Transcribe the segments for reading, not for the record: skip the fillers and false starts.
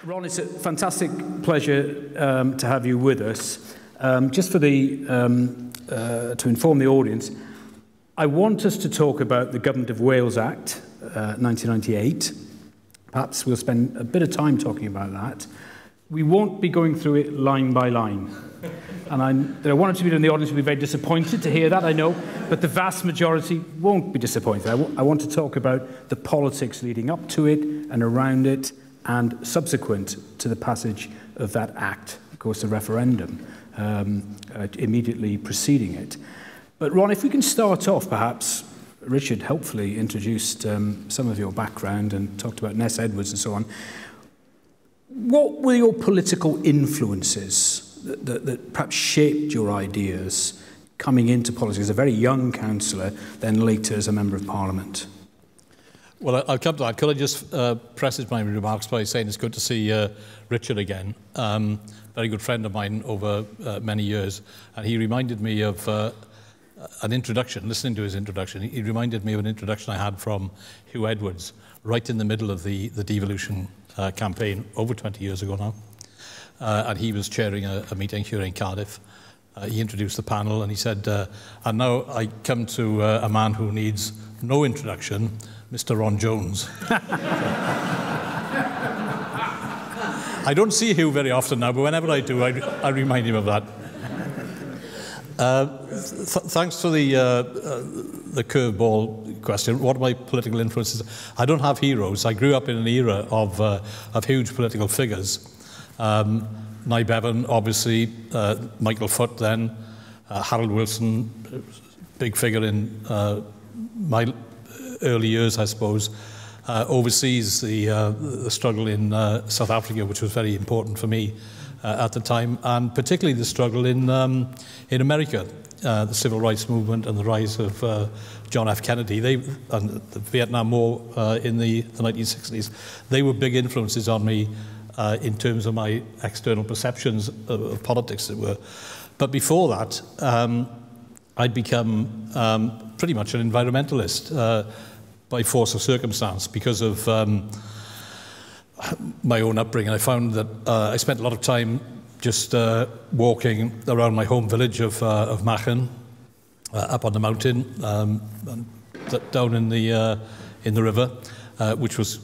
Ron, it's a fantastic pleasure to have you with us. Just for the to inform the audience, I want us to talk about the Government of Wales Act 1998. Perhaps we'll spend a bit of time talking about that. We won't be going through it line by line. And there are one or two people in the audience who will be very disappointed to hear that, I know, but the vast majority won't be disappointed. I want to talk about the politics leading up to it and around it and subsequent to the passage of that act, of course, the referendum, immediately preceding it. But Ron, if we can start off, perhaps, Richard helpfully introduced some of your background and talked about Ness Edwards and so on. What were your political influences that perhaps shaped your ideas coming into politics as a very young councillor, then later as a Member of Parliament? Well, I'll come to that. Could I just preface my remarks by saying it's good to see Richard again. Very good friend of mine over many years. And he reminded me of an introduction, listening to his introduction, he reminded me of an introduction I had from Hugh Edwards, right in the middle of the devolution campaign, over 20 years ago now. And he was chairing a meeting here in Cardiff. He introduced the panel and he said, and now I come to a man who needs no introduction, Mr. Ron Jones. I don't see Hugh very often now, but whenever I do, I remind him of that. Thanks for the curveball question. What are my political influences? I don't have heroes. I grew up in an era of huge political figures. Nye Bevan, obviously, Michael Foot then, Harold Wilson, big figure in my early years, I suppose. Overseas, the struggle in South Africa, which was very important for me at the time, and particularly the struggle in America, the civil rights movement and the rise of John F. Kennedy, and the Vietnam War in the 1960s. They were big influences on me in terms of my external perceptions of politics, as it were. But before that, I'd become pretty much an environmentalist by force of circumstance because of my own upbringing. I found that I spent a lot of time just walking around my home village of Machen, up on the mountain, and down in the river, which was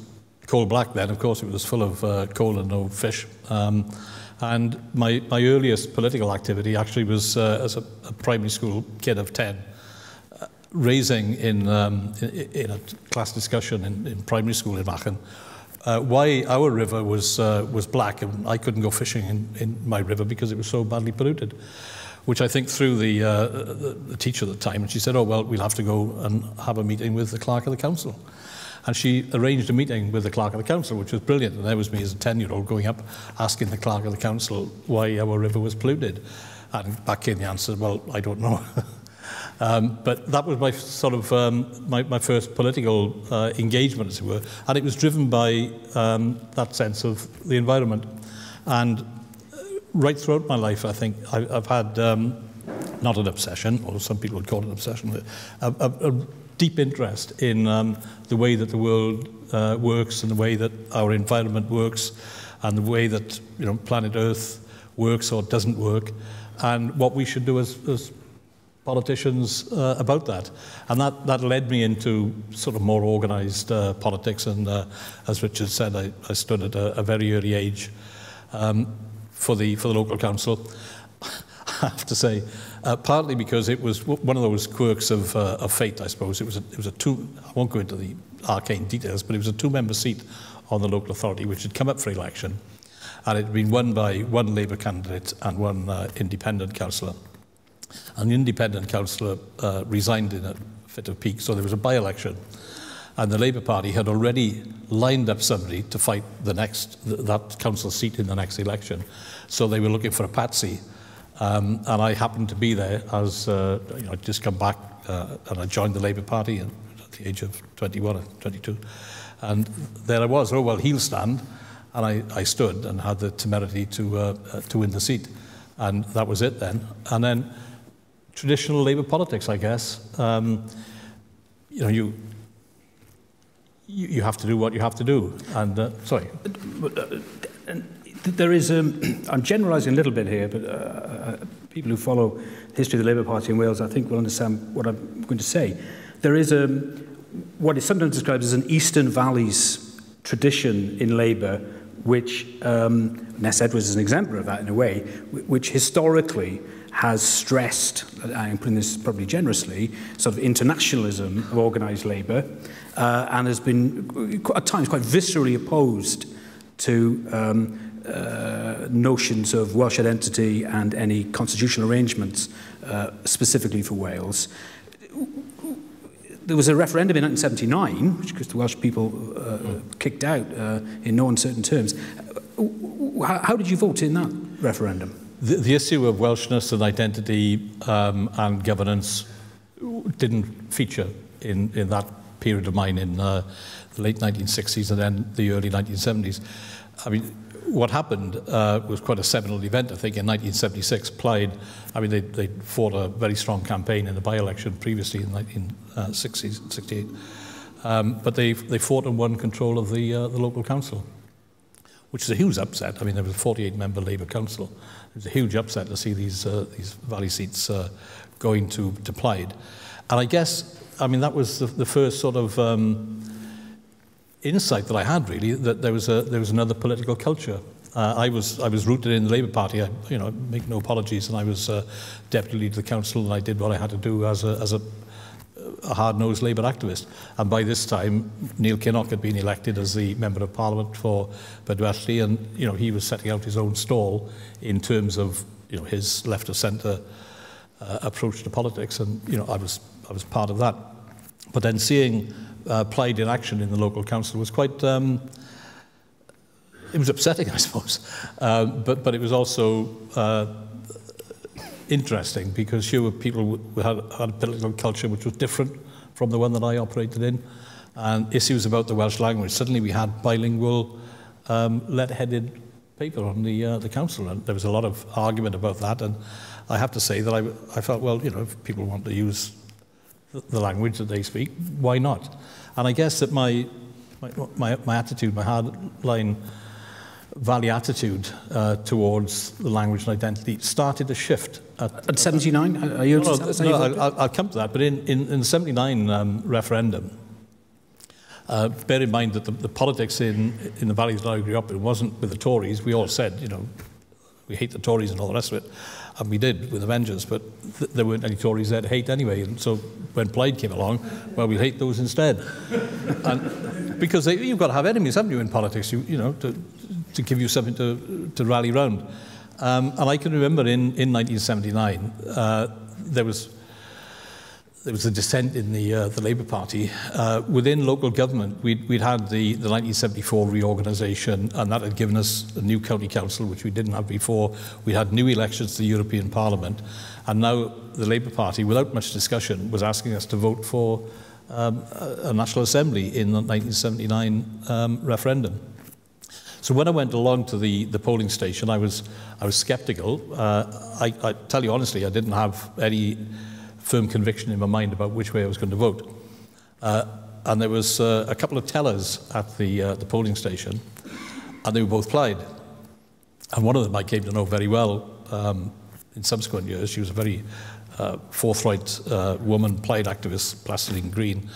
coal black then. Of course, it was full of coal and no fish. And my earliest political activity actually was as a primary school kid of 10, raising in a class discussion in primary school in Machen why our river was black and I couldn't go fishing in my river because it was so badly polluted, which I think threw the teacher at the time, and she said, oh, well, we'll have to go and have a meeting with the clerk of the council. And she arranged a meeting with the clerk of the council, which was brilliant. And there was me as a 10-year-old going up, asking the clerk of the council why our river was polluted. And back came the answer, well, I don't know. But that was my sort of my first political engagement, as it were. And it was driven by that sense of the environment. And right throughout my life, I think, I've had not an obsession, or some people would call it an obsession, a deep interest in the way that the world works and the way that our environment works and the way that planet Earth works or doesn't work, and what we should do as politicians about that. And that led me into sort of more organised politics, and as Richard said, I stood at a very early age for the local council. I have to say, partly because it was one of those quirks of fate, I suppose. It was a two. I won't go into the arcane details, but it was a two-member seat on the local authority, which had come up for election, and it had been won by one Labour candidate and one independent councillor. And the independent councillor resigned in a fit of pique, so there was a by-election, and the Labour Party had already lined up somebody to fight that council seat in the next election. So they were looking for a patsy. And I happened to be there as I'd just come back and I joined the Labour Party at the age of 21 or 22. And there I was, oh, well, he'll stand. And I stood and had the temerity to win the seat. And that was it then. And then traditional Labour politics, I guess. You have to do what you have to do. And, sorry. there is, I'm generalising a little bit here, but people who follow the history of the Labour Party in Wales, I think, will understand what I'm going to say. There is what is sometimes described as an Eastern Valleys tradition in Labour, which, Ness Edwards is an exemplar of that in a way, which historically has stressed, I'm putting this probably generously, sort of internationalism of organised labour, and has been at times quite viscerally opposed to notions of Welsh identity and any constitutional arrangements specifically for Wales. There was a referendum in 1979, which the Welsh people kicked out in no uncertain terms. How did you vote in that referendum? The issue of Welshness and identity and governance didn't feature in that period of mine in the late 1960s and then the early 1970s. I mean, what happened was quite a seminal event, I think, in 1976. Plaid, I mean, they fought a very strong campaign in the by-election previously in 1968. But they fought and won control of the local council, which is a huge upset. I mean, there was a 48-member Labour council. It was a huge upset to see these valley seats going to Plaid. And I guess, I mean, that was the first sort of insight that I had, really, that there was another political culture. I was rooted in the Labour Party. I, make no apologies, and I was deputy leader of the council, and I did what I had to do as a hard-nosed Labour activist. And by this time, Neil Kinnock had been elected as the Member of Parliament for Bedwellty, and he was setting out his own stall in terms of his left-of-centre approach to politics, and I was part of that. But then seeing Plaid in action in the local council was quite it was upsetting, I suppose, but it was also interesting, because here were people who had a political culture which was different from the one that I operated in, and issues about the Welsh language. Suddenly we had bilingual lead-headed paper on the council, and there was a lot of argument about that, and I have to say that I felt, well, if people want to use the language that they speak, why not? And I guess that my attitude, my hardline Valley attitude towards the language and identity started to shift. At 79? Are you I'll come to that, but in the 79 referendum, bear in mind that the politics in the valleys that I grew up in wasn't with the Tories. We all said, we hate the Tories and all the rest of it, and we did with Avengers, but there weren't any Tories there to hate anyway, and so when Plaid came along, well, we'll hate those instead. And because you've got to have enemies, haven't you, in politics, to give you something to rally round. And I can remember in 1979, there was a dissent in the Labour Party. Within local government, we'd had the 1974 reorganisation, and that had given us a new county council, which we didn't have before. We had new elections to the European Parliament, and now the Labour Party, without much discussion, was asking us to vote for a National Assembly in the 1979 referendum. So when I went along to the polling station, I was sceptical. I tell you honestly, I didn't have any firm conviction in my mind about which way I was going to vote. And there was a couple of tellers at the polling station, and they were both Plaid. And one of them I came to know very well in subsequent years. She was a very forthright woman, Plaid activist, Plastering Green.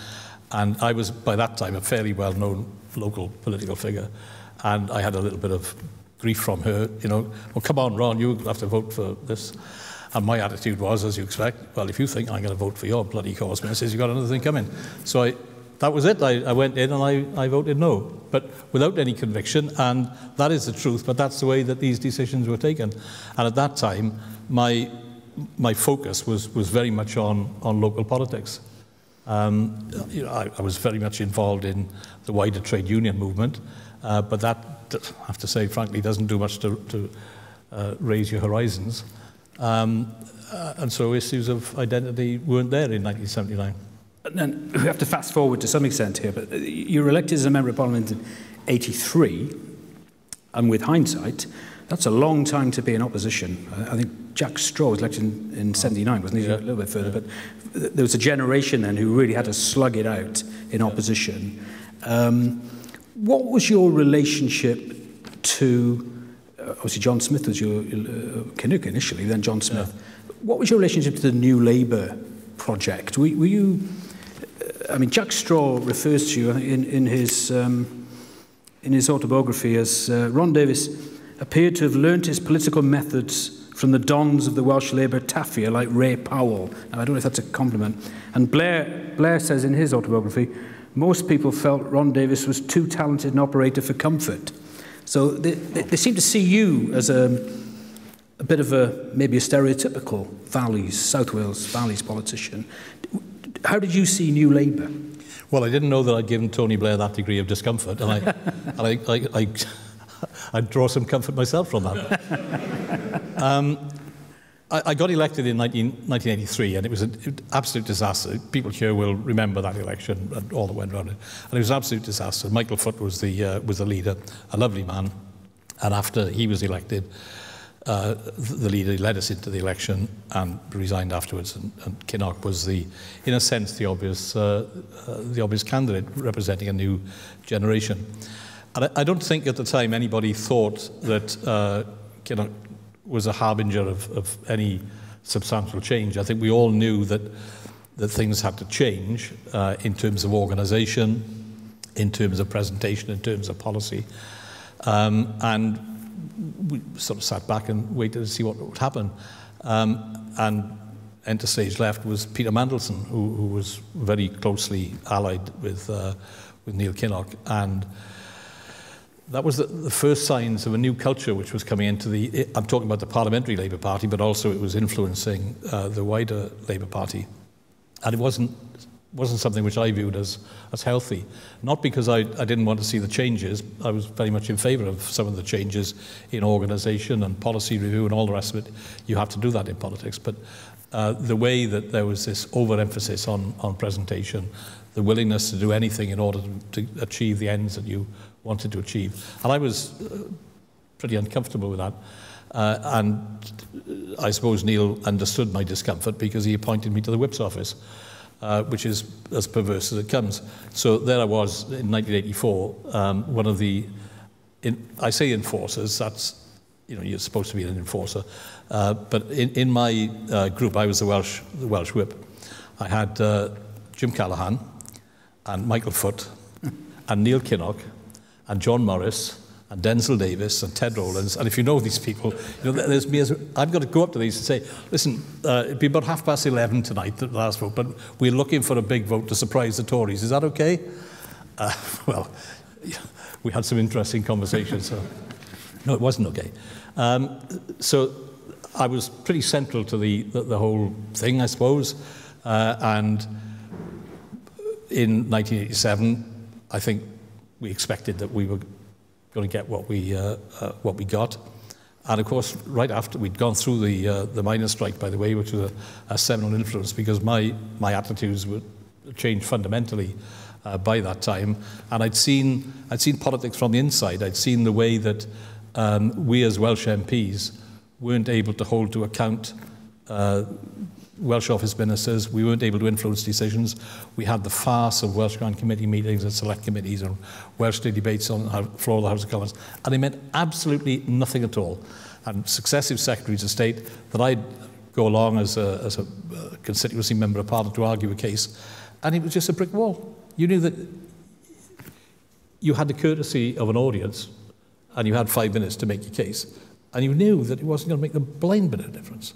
And I was, by that time, a fairly well-known local political figure. And I had a little bit of grief from her, well, come on, Ron, you have to vote for this. And my attitude was, as you expect, well, if you think I'm going to vote for your bloody cause, missus, you've got another thing coming. So that was it. I went in and I voted no, but without any conviction, and that is the truth, but that's the way that these decisions were taken. And at that time, my focus was very much on local politics. I was very much involved in the wider trade union movement, but that, I have to say, frankly, doesn't do much to raise your horizons. And so issues of identity weren't there in 1979. And then we have to fast forward to some extent here, but you were elected as a Member of Parliament in 83, and with hindsight, that's a long time to be in opposition. I think Jack Straw was elected in 79, wasn't he? Yeah. A little bit further, but there was a generation then who really had to slug it out in opposition. What was your relationship to, obviously John Smith was your Kinnock initially, then John Smith. Yeah. What was your relationship to the New Labour project? Were you, I mean, Jack Straw refers to you in his autobiography as Ron Davies appeared to have learnt his political methods from the dons of the Welsh Labour Tafia, like Ray Powell. Now, I don't know if that's a compliment. And Blair says in his autobiography, most people felt Ron Davies was too talented an operator for comfort. So they seem to see you as a bit of maybe a stereotypical South Wales Valleys politician. How did you see New Labour? Well, I didn't know that I'd given Tony Blair that degree of discomfort, and I'd draw some comfort myself from that. I got elected in 1983, and it was an absolute disaster. People here will remember that election and all that went around it. And it was an absolute disaster. Michael Foot was the leader, a lovely man. And after he was elected, the leader led us into the election and resigned afterwards. And Kinnock was in a sense, the obvious candidate representing a new generation. And I don't think at the time anybody thought that Kinnock was a harbinger of any substantial change. I think we all knew that things had to change in terms of organisation, in terms of presentation, in terms of policy. And we sort of sat back and waited to see what would happen. And enter stage left was Peter Mandelson, who was very closely allied with Neil Kinnock. And that was the first signs of a new culture which was coming into I'm talking about the Parliamentary Labour Party, but also it was influencing the wider Labour Party. And it wasn't something which I viewed as healthy. Not because I didn't want to see the changes. I was very much in favour of some of the changes in organisation and policy review and all the rest of it. You have to do that in politics. But the way that there was this overemphasis on presentation, the willingness to do anything in order to achieve the ends that you wanted to achieve. And I was pretty uncomfortable with that. And I suppose Neil understood my discomfort because he appointed me to the Whip's office, which is as perverse as it comes. So there I was in 1984, one of the, I say enforcers, that's, you're supposed to be an enforcer. But in my group, I was the Welsh Whip. I had Jim Callaghan and Michael Foot and Neil Kinnock and John Morris and Denzil Davis and Ted Rowlands. And if you know these people, there's me I've got to go up to these and say, listen, it'd be about 11:30 tonight, the last vote, but we're looking for a big vote to surprise the Tories. Is that okay? Well, we had some interesting conversations. So. No, it wasn't okay. So I was pretty central to the whole thing, I suppose. And in 1987, I think we expected that we were going to get what we got. And of course, right after we'd gone through the miners' strike, by the way, which was a seminal influence because my attitudes were changed fundamentally by that time. And I'd seen politics from the inside. I'd seen the way that we as Welsh MPs weren't able to hold to account Welsh office ministers. We weren't able to influence decisions. We had the farce of Welsh Grand Committee meetings and select committees and Welsh Day debates on the floor of the House of Commons, and it meant absolutely nothing at all. And successive secretaries of state that I'd go along as a constituency member of Parliament to argue a case, and it was just a brick wall. You knew that you had the courtesy of an audience, and you had 5 minutes to make your case, and you knew that it wasn't going to make the blind bit of difference.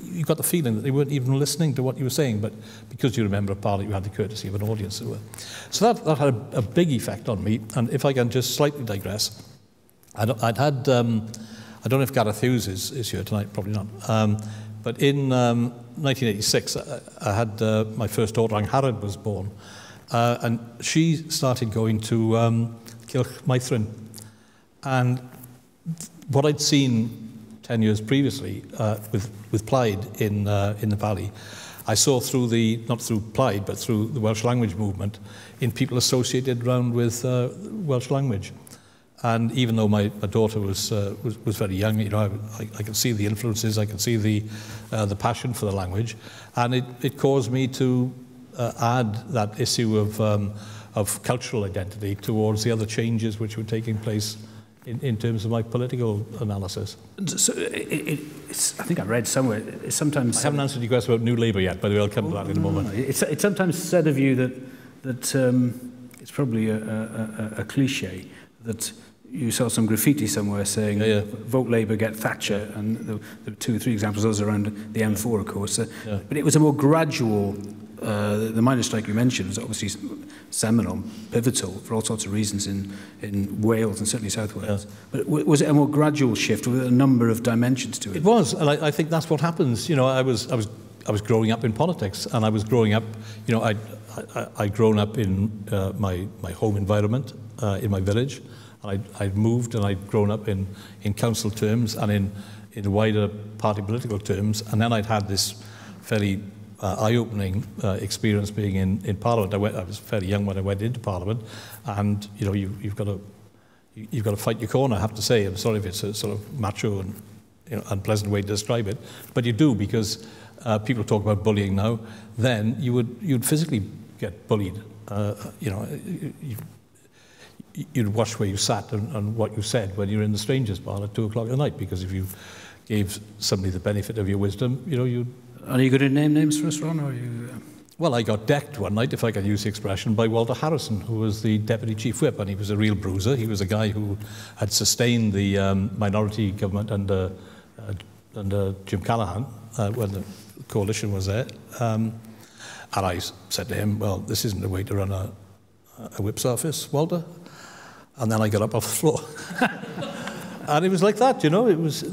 You got the feeling that they weren't even listening to what you were saying, but because you're a member of Parliament, you had the courtesy of an audience. So that had a big effect on me. And if I can just slightly digress, I'd had, I don't know if Gareth Hughes is here tonight, probably not. But in 1986, I had my first daughter, Angharad, was born. And she started going to Cylch Maithrin. And what I'd seen 10 years previously with Plaid in the Valley, I saw through not through Plaid, but through the Welsh language movement in people associated around with Welsh language. And even though my daughter was very young, I could see the influences, I could see the passion for the language, and it caused me to add that issue of cultural identity towards the other changes which were taking place in terms of my political analysis. So I think I read somewhere, it's sometimes... I haven't answered your question about New Labour yet, by the way, I'll come to that in a moment. It's sometimes said of you that it's probably a cliche, that you saw some graffiti somewhere saying, vote Labour, get Thatcher, and there were 2 or 3 examples, those around the M4, of course. But it was a more gradual... the miners' strike you mentioned was obviously seminal, pivotal for all sorts of reasons in Wales and certainly South Wales. But was it a more gradual shift with a number of dimensions to it? It was, and I think that's what happens. You know, I was growing up in politics, and I was growing up. You know, I'd grown up in my home environment in my village, and I'd moved and I'd grown up in council terms and in wider party political terms, and then I'd had this fairly eye-opening experience being in Parliament. I was fairly young when I went into Parliament, and you know you've got to fight your corner. I have to say, I'm sorry if it's a sort of macho and unpleasant way to describe it, but you do, because people talk about bullying now. Then you'd physically get bullied. You'd watch where you sat and what you said when you were in the strangers' bar at 2 o'clock at night, because if you gave somebody the benefit of your wisdom, you'd... Are you going to name names for us, Ron? Or are you, Well, I got decked one night, if I can use the expression, by Walter Harrison, who was the Deputy Chief Whip, and he was a real bruiser. He was a guy who had sustained the minority government under Jim Callaghan when the coalition was there. And I said to him, well, this isn't the way to run a whip's office, Walter. And then I got up off the floor. And it was like that, you know. It was...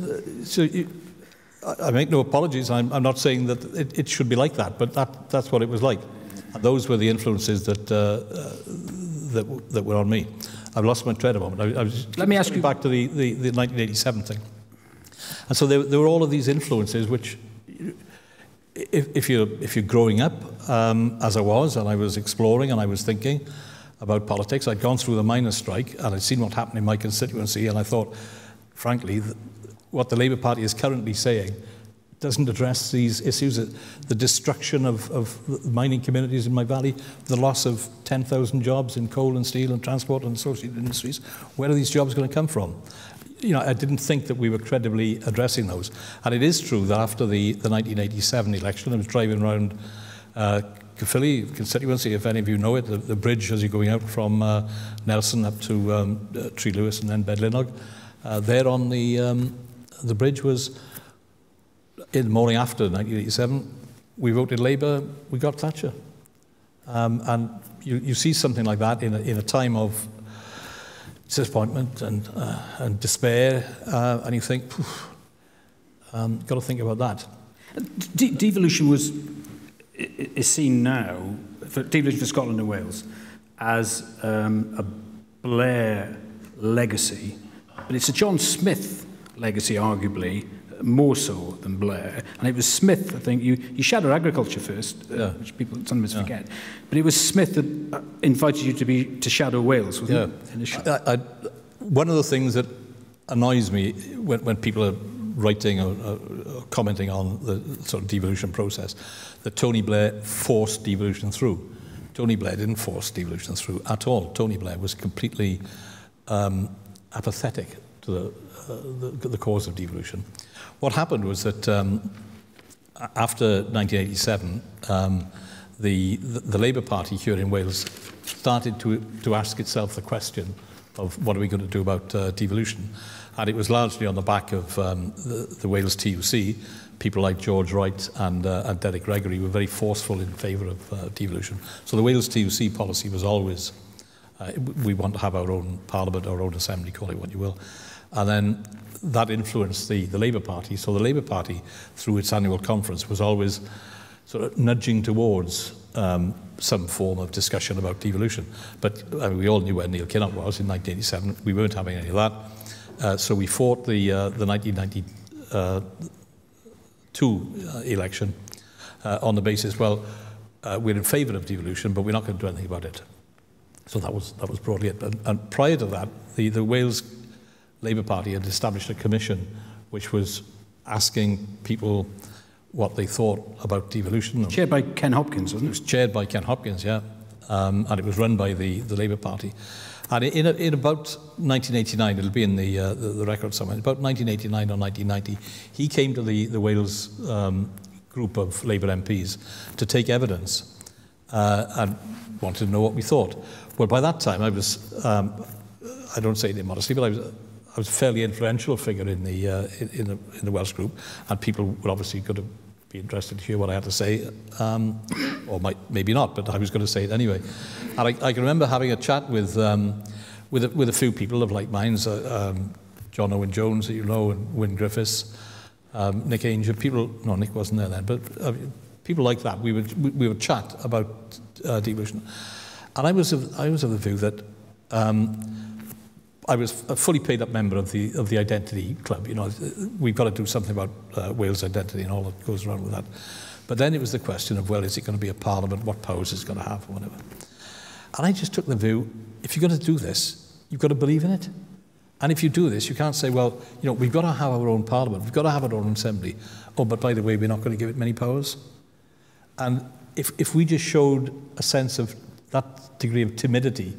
I make no apologies. I'm not saying that it should be like that, but that's what it was like. And those were the influences that were on me. I've lost my thread a moment. Let me ask you back to the 1987 thing. And so there were all of these influences, which, if you're growing up, as I was, and I was exploring and I was thinking about politics, I'd gone through the miners' strike and I'd seen what happened in my constituency, and I thought, frankly, what the Labour Party is currently saying doesn't address these issues. The destruction of mining communities in my valley, the loss of 10,000 jobs in coal and steel and transport and associated industries. Where are these jobs going to come from? You know, I didn't think that we were credibly addressing those. And it is true that after the 1987 election, I was driving around Caerphilly constituency, if any of you know it, the bridge as you're going out from Nelson up to Tree Lewis and then Bedlinog. There on the bridge was, in the morning after 1987, we voted Labour, we got Thatcher. And you see something like that in a time of disappointment and despair, and you think, got to think about that. Devolution is seen now, devolution for Scotland and Wales, as a Blair legacy, but it's a John Smith legacy, arguably, more so than Blair. And it was Smith, I think, you shadowed agriculture first, which people sometimes forget, but it was Smith that invited you to shadow Wales, wasn't it? Initially. One of the things that annoys me when people are writing or commenting on the sort of devolution process, that Tony Blair forced devolution through. Tony Blair didn't force devolution through at all. Tony Blair was completely apathetic to the cause of devolution. What happened was that after 1987, the Labour Party here in Wales started to ask itself the question of what are we going to do about devolution. And it was largely on the back of the Wales TUC. People like George Wright and Derek Gregory were very forceful in favour of devolution. So the Wales TUC policy was always, we want to have our own parliament, our own assembly, call it what you will. And then that influenced the Labour Party. So the Labour Party, through its annual conference, was always sort of nudging towards some form of discussion about devolution. But we all knew where Neil Kinnock was in 1987. We weren't having any of that. So we fought the 1992 election on the basis, well, we're in favour of devolution, but we're not going to do anything about it. So that was broadly it. And prior to that, the Wales Labour Party had established a commission which was asking people what they thought about devolution. Chaired by Ken Hopkins, wasn't it? It was chaired by Ken Hopkins, yeah. And it was run by the Labour Party. And in about 1989, it'll be in the record somewhere, about 1989 or 1990, he came to the Wales group of Labour MPs to take evidence and wanted to know what we thought. Well, by that time, I was, I don't say it immodestly, but I was a fairly influential figure in the Welsh group, and people would obviously could have been interested to hear what I had to say, or maybe not, but I was going to say it anyway. And I can remember having a chat with a few people of like minds, John Owen Jones, you know, and Wyn Griffiths, Nick Ainger, people. No, Nick wasn't there then, but people like that. We would chat about devolution, and I was of the view that. I was a fully paid up member of the Identity Club. You know, we've got to do something about Wales identity and all that goes around with that. But then it was the question of, well, is it going to be a parliament? What powers is it going to have, or whatever? And I just took the view, if you're going to do this, you've got to believe in it. And if you do this, you can't say, well, you know, we've got to have our own parliament, we've got to have our own assembly. Oh, but by the way, we're not going to give it many powers. And if we just showed a sense of that degree of timidity,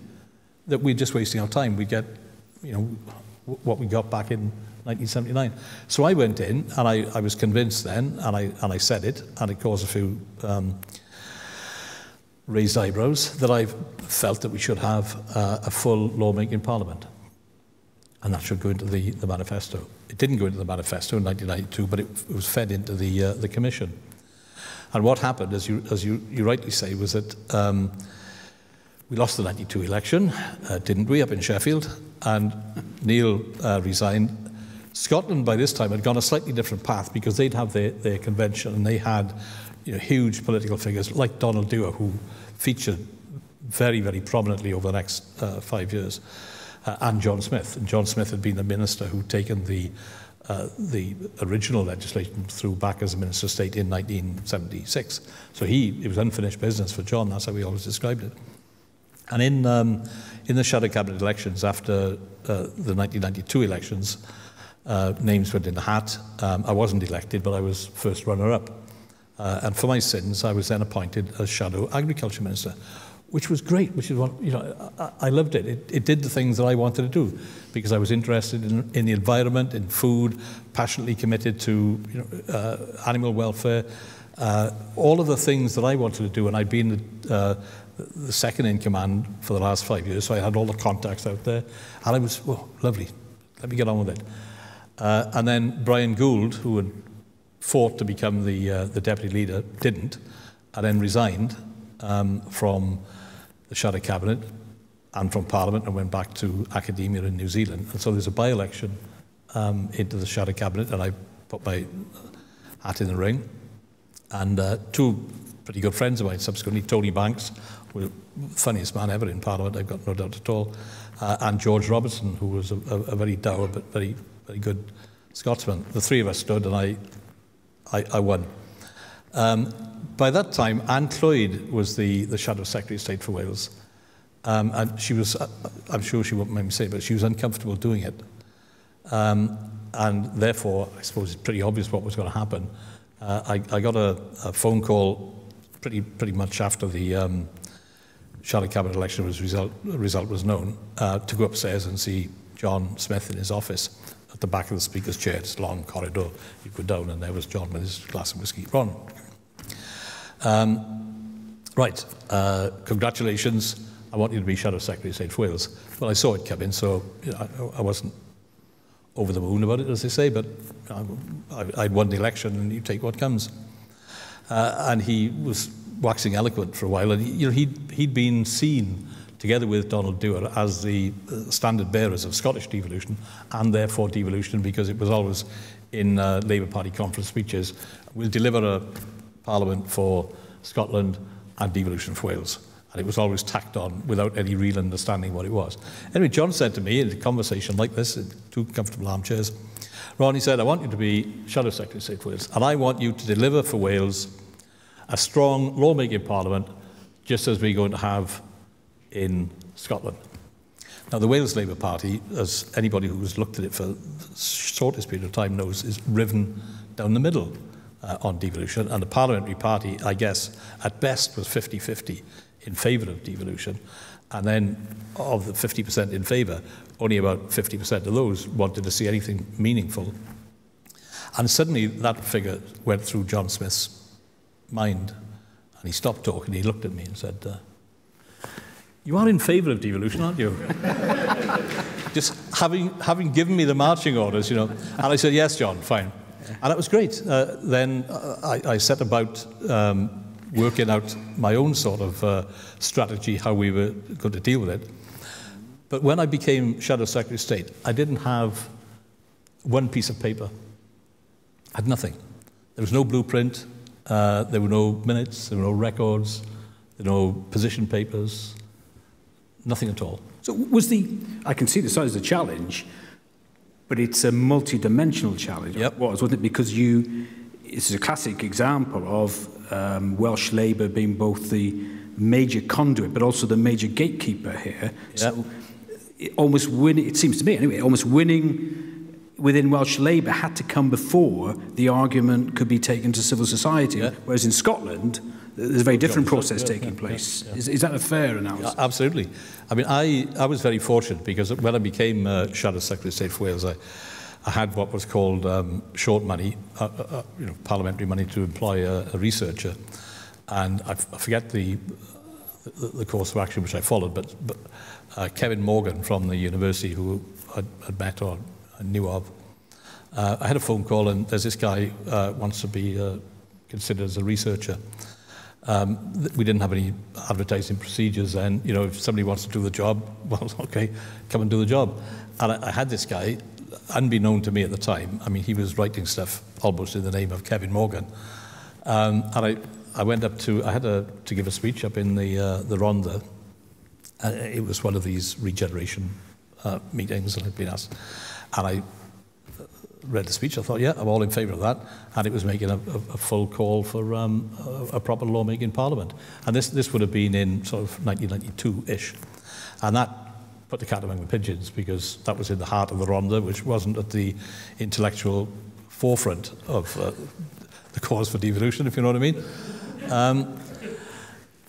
that we're just wasting our time, we'd get, you know, what we got back in 1979. So I went in, and I was convinced then, and I said it, and it caused a few raised eyebrows, that I felt that we should have a full lawmaking parliament, and that should go into the manifesto. It didn't go into the manifesto in 1992, but it was fed into the commission. And what happened, as you rightly say, was that we lost the 92 election, didn't we, up in Sheffield, and Neil resigned. Scotland, by this time, had gone a slightly different path because they'd have their convention, and they had, you know, huge political figures like Donald Dewar, who featured very, very prominently over the next 5 years, and John Smith. And John Smith had been the minister who'd taken the original legislation through back as a Minister of State in 1976. So it was unfinished business for John, that's how we always described it. And in the shadow cabinet elections after the 1992 elections, names went in the hat. I wasn't elected, but I was first runner-up. And for my sins, I was then appointed as shadow agriculture minister, which was great, which is what, you know, I loved it. It did the things that I wanted to do because I was interested in the environment, in food, passionately committed to, you know, animal welfare, all of the things that I wanted to do. And I'd been the second in command for the last 5 years, so I had all the contacts out there, and I was, oh, lovely, let me get on with it. And then Brian Gould, who had fought to become the deputy leader, didn't, and then resigned from the shadow cabinet and from Parliament and went back to academia in New Zealand. And so there's a by-election into the shadow cabinet, and I put my hat in the ring. And two pretty good friends of mine subsequently, Tony Banks, who was the funniest man ever in Parliament, I've got no doubt at all, and George Robertson, who was a very dour but very, very good Scotsman. The three of us stood, and I won. By that time, Anne Clwyd was the Shadow Secretary of State for Wales. And she was, I'm sure she won't mind me saying, but she was uncomfortable doing it. And therefore, I suppose it's pretty obvious what was going to happen. I got a phone call pretty much after the shadow cabinet election result was known, to go upstairs and see John Smith in his office at the back of the Speaker's chair. It's a long corridor. You go down, and there was John with his glass of whiskey. Ron. Right, congratulations. I want you to be Shadow Secretary of State for Wales. Well, I saw it come in, so you know, I wasn't over the moon about it, as they say, but I'd won the election, and you take what comes. And he was waxing eloquent for a while, and he'd been seen together with Donald Dewar as the standard bearers of Scottish devolution, and therefore devolution, because it was always in Labour Party conference speeches, we'll deliver a parliament for Scotland and devolution for Wales. And it was always tacked on without any real understanding what it was. Anyway, John said to me in a conversation like this, in two comfortable armchairs, Ron, he said, I want you to be Shadow Secretary of State for Wales, and I want you to deliver for Wales a strong lawmaking parliament, just as we're going to have in Scotland. Now, the Wales Labour Party, as anybody who's looked at it for the shortest period of time knows, is riven down the middle on devolution, and the parliamentary party, I guess, at best was 50-50 in favour of devolution, And then of the 50% in favour, only about 50% of those wanted to see anything meaningful. And suddenly that figure went through John Smith's mind, and he stopped talking, he looked at me and said, you are in favour of devolution, aren't you? Just having given me the marching orders, you know. And I said, yes, John, fine. And it was great. Then I set about working out my own sort of strategy, how we were going to deal with it. But when I became Shadow Secretary of State, I didn't have one piece of paper. I had nothing. There was no blueprint, there were no minutes, there were no records, there were no position papers, nothing at all. So I can see the size of the challenge, but it's a multi-dimensional challenge. Yep. Wasn't it? Because this is a classic example of Welsh Labour being both the major conduit, but also the major gatekeeper here. Yep. So almost winning, it seems to me anyway, almost winning within Welsh Labour had to come before the argument could be taken to civil society. Yeah. Whereas in Scotland, there's a very different process taking place. Yeah. Is that a fair analysis? Yeah, absolutely. I mean, I was very fortunate because when I became Shadow Secretary of State for Wales, I had what was called short money, parliamentary money to employ a researcher. And I forget the course of action which I followed, but Kevin Morgan from the university, who I'd met or I knew of, I had a phone call, and there's this guy wants to be considered as a researcher. We didn't have any advertising procedures then. You know, if somebody wants to do the job, well, okay, come and do the job. And I had this guy, unbeknown to me at the time. I mean, he was writing stuff almost in the name of Kevin Morgan. And I went up to, I had to give a speech up in the Rhondda. It was one of these regeneration meetings, and I'd been asked. And I read the speech. I thought, yeah, I'm all in favour of that. And it was making a full call for a proper lawmaking parliament. And this would have been in sort of 1992-ish. And that put the cat among the pigeons, because that was in the heart of the Rhondda, which wasn't at the intellectual forefront of the cause for devolution, if you know what I mean.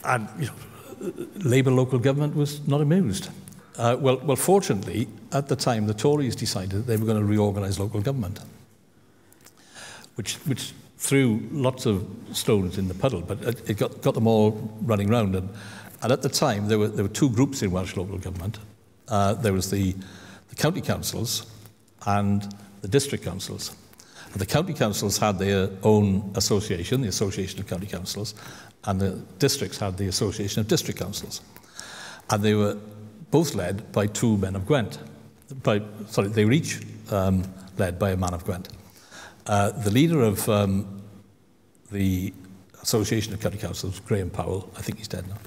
And you know, Labour local government was not amused. Well, fortunately, at the time, the Tories decided that they were going to reorganise local government, which threw lots of stones in the puddle, but it got them all running round. And at the time, there were two groups in Welsh local government. There was the county councils and the district councils. And the county councils had their own association, the Association of County Councils, and the districts had the Association of District Councils. And they were both led by two men of Gwent. They were each led by a man of Gwent. The leader of the Association of County Councils, Graham Powell, I think he's dead now,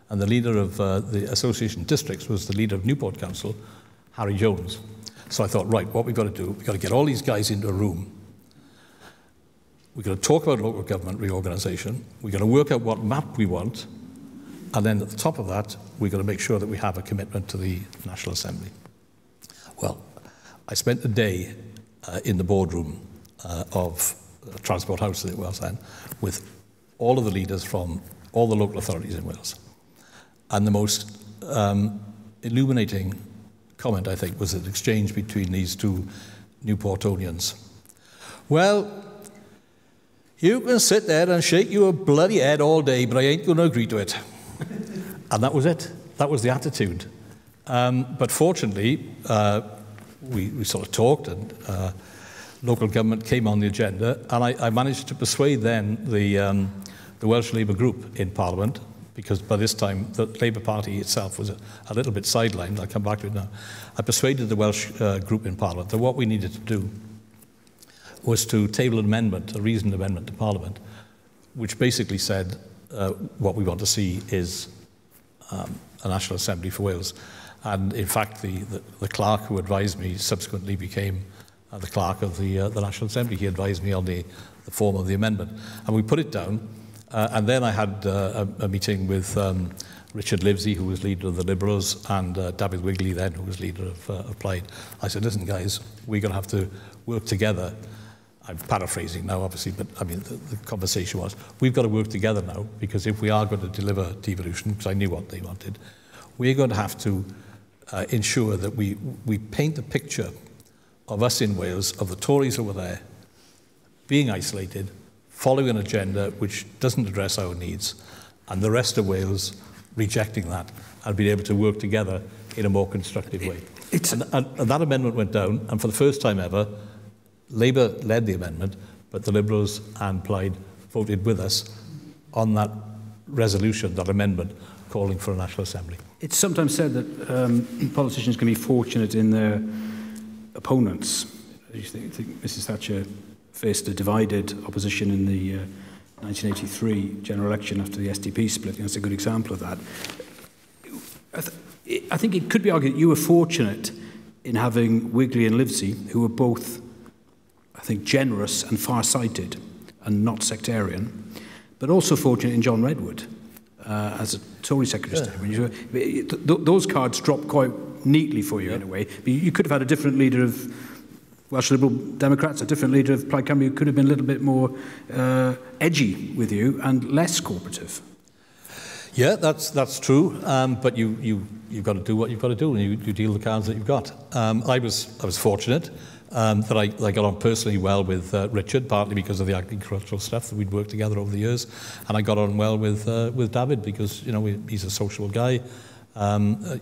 and the leader of the Association of Districts was the leader of Newport Council, Harry Jones. So I thought, right, what we've got to do, we've got to get all these guys into a room. We've got to talk about local government reorganisation. We've got to work out what map we want. And then at the top of that, we've got to make sure that we have a commitment to the National Assembly. Well, I spent a day in the boardroom of Transport House, as it was then, with all of the leaders from all the local authorities in Wales. And the most illuminating comment, I think, was an exchange between these two Newportonians. Well, you can sit there and shake your bloody head all day, but I ain't going to agree to it. And that was it. That was the attitude. But fortunately, we sort of talked, and local government came on the agenda, and I managed to persuade then the Welsh Labour group in Parliament, because by this time the Labour Party itself was a little bit sidelined. I'll come back to it now. I persuaded the Welsh group in Parliament that what we needed to do was to table an amendment, a reasoned amendment to Parliament, which basically said what we want to see is a National Assembly for Wales. And in fact, the clerk who advised me subsequently became the clerk of the National Assembly. He advised me on the form of the amendment. And we put it down. And then I had a meeting with Richard Livesey, who was leader of the Liberals, and David Wigley then, who was leader of Plaid. I said, listen, guys, we're going to have to work together. I'm paraphrasing now, obviously, but I mean, the conversation was, we've got to work together now, because if we are going to deliver devolution, because I knew what they wanted, we're going to have to ensure that we paint a picture of us in Wales, of the Tories over there, being isolated, following an agenda which doesn't address our needs, and the rest of Wales rejecting that and being able to work together in a more constructive way. And that amendment went down, and for the first time ever, Labour led the amendment, but the Liberals and Plaid voted with us on that resolution, that amendment, calling for a National Assembly. It's sometimes said that politicians can be fortunate in their opponents. I think Mrs Thatcher faced a divided opposition in the 1983 general election after the SDP split. That's a good example of that. I think it could be argued that you were fortunate in having Wigley and Livesey, who were both, I think, generous and far-sighted and not sectarian, but also fortunate in John Redwood as a Tory Secretary of State. Those cards dropped quite neatly for you in a way. You could have had a different leader of Welsh Liberal Democrats, a different leader of Plaid Cymru, who could have been a little bit more edgy with you and less cooperative. Yeah, that's true. But you've got to do what you've got to do, and you deal the cards that you've got. I was fortunate that I got on personally well with Richard, partly because of the agricultural stuff that we'd worked together over the years, and I got on well with David because he's a social guy.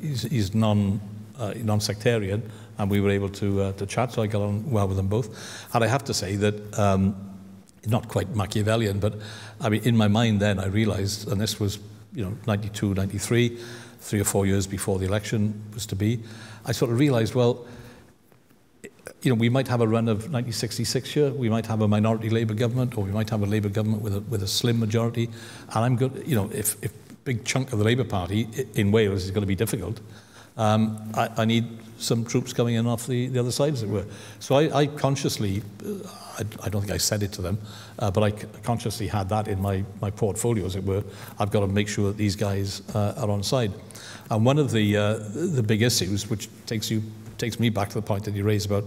He's non-sectarian, and we were able to chat, so I got on well with them both. And I have to say that, not quite Machiavellian, but I mean, in my mind then I realised, and this was 92, 93, 3 or 4 years before the election was to be, I sort of realised, well, we might have a run of 1966 here, we might have a minority Labour government, or we might have a Labour government with a slim majority, and I'm good, if a big chunk of the Labour Party in Wales is going to be difficult, I need some troops coming in off the other side, as it were. So I consciously, I don't think I said it to them, but I consciously had that in my portfolio, as it were. I've got to make sure that these guys are on side. And one of the big issues, which takes me back to the point that you raised about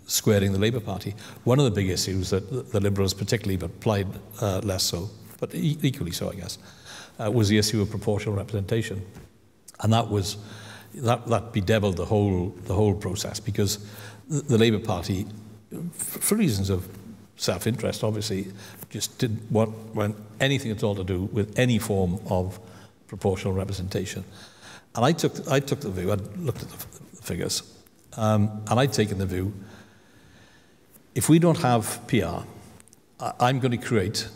squaring the Labour Party, one of the big issues that the Liberals particularly, but Plaid less so, but equally so, I guess, was the issue of proportional representation. And that bedeviled the whole process, because the Labour Party, for reasons of self-interest, obviously, just didn't want anything at all to do with any form of proportional representation. And I took the view, I looked at the figures, and I'd taken the view, if we don't have PR, I'm going to create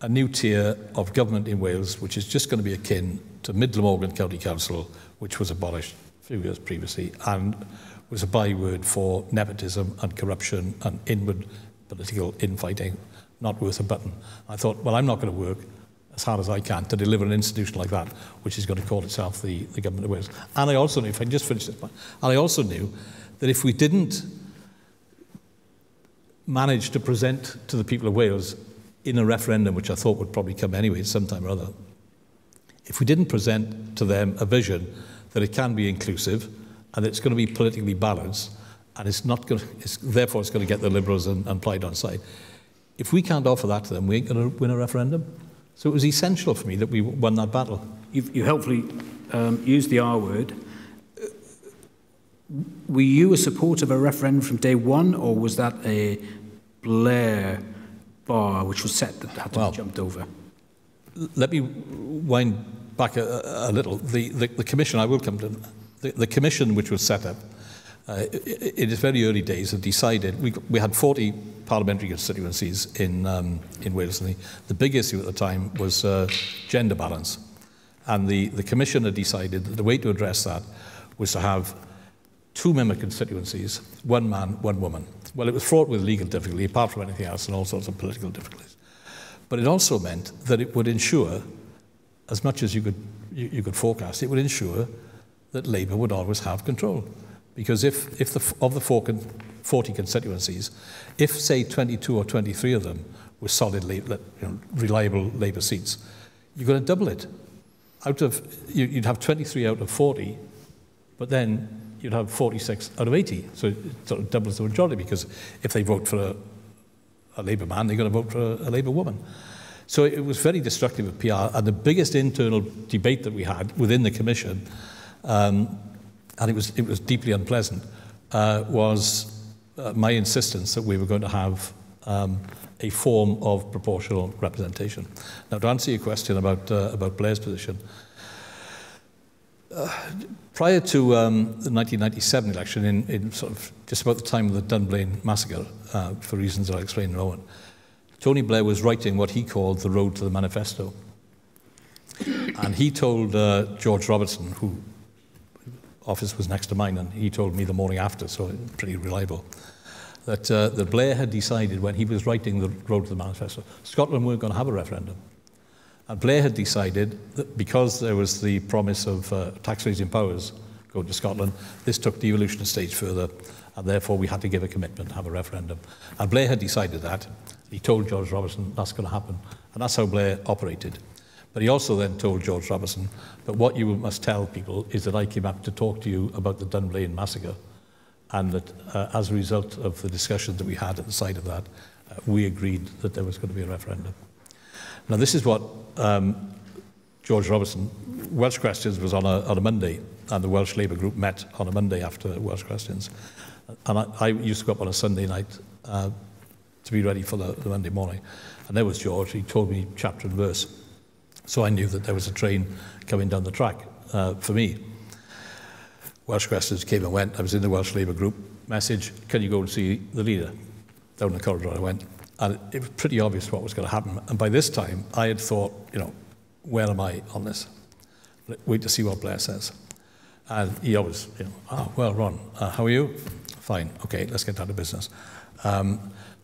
a new tier of government in Wales, which is just going to be akin to Mid Glamorgan County Council, which was abolished a few years previously, and was a byword for nepotism and corruption and inward political infighting, not worth a button. I thought, well, I'm not going to work as hard as I can to deliver an institution like that, which is going to call itself the Government of Wales. And I also knew, if I can just finish this point, and I also knew that if we didn't manage to present to the people of Wales in a referendum, which I thought would probably come anyway sometime or other, if we didn't present to them a vision that it can be inclusive and it's going to be politically balanced, and therefore it's going to get the Liberals and Plaid on side. If we can't offer that to them, we ain't going to win a referendum. So it was essential for me that we won that battle. You helpfully used the R word. Were you a supporter of a referendum from day one, or was that a Blair bar which was set that had to be jumped over? Let me wind back a little. The commission, I will come to the commission which was set up, in its very early days had decided, we had 40 parliamentary constituencies in Wales, and the big issue at the time was gender balance. And the commission had decided that the way to address that was to have 2 member constituencies, 1 man, 1 woman. Well, it was fraught with legal difficulty, apart from anything else, and all sorts of political difficulties. But it also meant that it would ensure, as much as you could forecast, it would ensure that Labour would always have control. Because if of the 40 constituencies, if, say, 22 or 23 of them were solid, reliable Labour seats, you're going to double it. You'd have 23 out of 40, but then you'd have 46 out of 80. So it sort of doubles the majority, because if they vote for a Labour man, they're going to vote for a Labour woman. So it was very destructive of PR, and the biggest internal debate that we had within the Commission, and it was deeply unpleasant, was my insistence that we were going to have a form of proportional representation. Now, to answer your question about Blair's position, prior to the 1997 election, in sort of just about the time of the Dunblane massacre, for reasons I'll explain in a moment, Tony Blair was writing what he called the Road to the Manifesto. And he told George Robertson, whose office was next to mine, and he told me the morning after, so pretty reliable, that Blair had decided when he was writing the Road to the Manifesto, Scotland weren't going to have a referendum. And Blair had decided that because there was the promise of tax-raising powers going to Scotland, this took devolution a stage further, and therefore we had to give a commitment to have a referendum. And Blair had decided that. He told George Robertson that's going to happen. And that's how Blair operated. But he also then told George Robertson, but what you must tell people is that I came up to talk to you about the Dunblane massacre, and that as a result of the discussion that we had at the side of that, we agreed that there was going to be a referendum. Now, this is what George Robertson, Welsh Questions was on a Monday, and the Welsh Labour group met on a Monday after Welsh Questions. And I used to go up on a Sunday night to be ready for the Monday morning. And there was George. He told me chapter and verse. So I knew that there was a train coming down the track for me. Welsh Questions came and went. I was in the Welsh Labour group. Message, can you go and see the leader? Down the corridor I went. And it was pretty obvious what was going to happen. And by this time, I had thought, you know, where am I on this? Wait to see what Blair says. And he always, you know, oh, well, Ron, how are you? Fine. Okay, let's get down to business.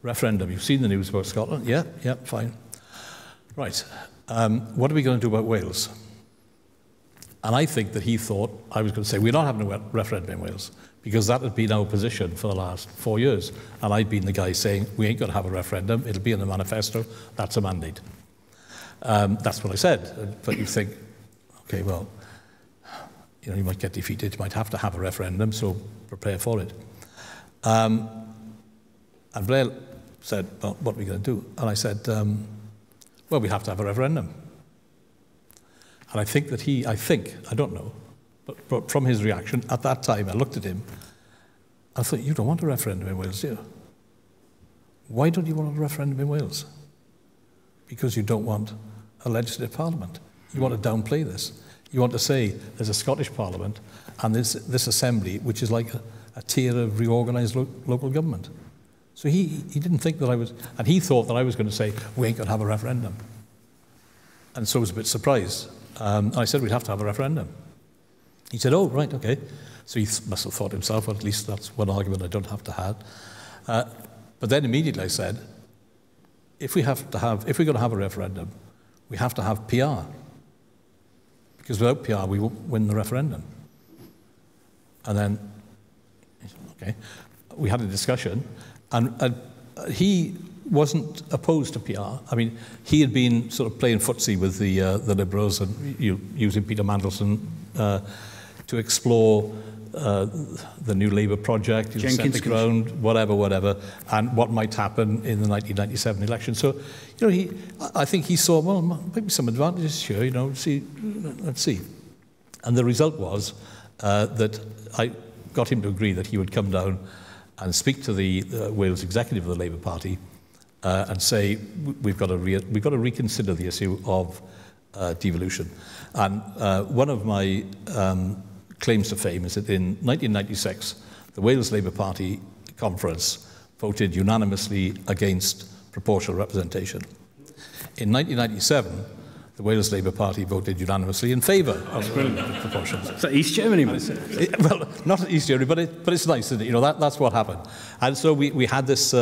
Referendum. You've seen the news about Scotland? Yeah, fine. Right. What are we going to do about Wales? And I think that he thought I was going to say, we're not having a referendum in Wales, because that had been our position for the last 4 years. And I'd been the guy saying, we ain't going to have a referendum. It'll be in the manifesto. That's a mandate. That's what I said. But you think, okay, well, you know, you might get defeated. You might have to have a referendum, so prepare for it. And Blair said, well, what are we going to do? And I said, well, we have to have a referendum. And I think that I don't know, but from his reaction, at that time, I looked at him, I thought, you don't want a referendum in Wales, do you? Why don't you want a referendum in Wales? Because you don't want a legislative parliament. You want to downplay this. You want to say there's a Scottish parliament and this assembly, which is like a tier of reorganised local government. So he didn't think that I was, and he thought that I was going to say, we ain't going to have a referendum. And so I was a bit surprised. I said, we'd have to have a referendum. He said, oh, right, okay. So he must have thought to himself, well, at least that's one argument I don't have to have. But then immediately I said, if we're going to have a referendum, we have to have PR. Because without PR, we won't win the referendum. And then, okay, we had a discussion, and he wasn't opposed to PR. I mean, he had been sort of playing footsie with the Liberals and using Peter Mandelson to explore the new Labour project, set the ground, whatever, and what might happen in the 1997 election. So, you know, I think he saw, well, maybe some advantages here, you know, let's see. And the result was that I got him to agree that he would come down and speak to the Wales executive of the Labour Party and say, we've got to reconsider the issue of devolution. And one of my claims to fame is that in 1996, the Wales Labour Party conference voted unanimously against proportional representation. In 1997, the Wales Labour Party voted unanimously in favour of proportions. Is that East Germany? Well, not East Germany, but it's nice, isn't it? You know, that's what happened. And so we had this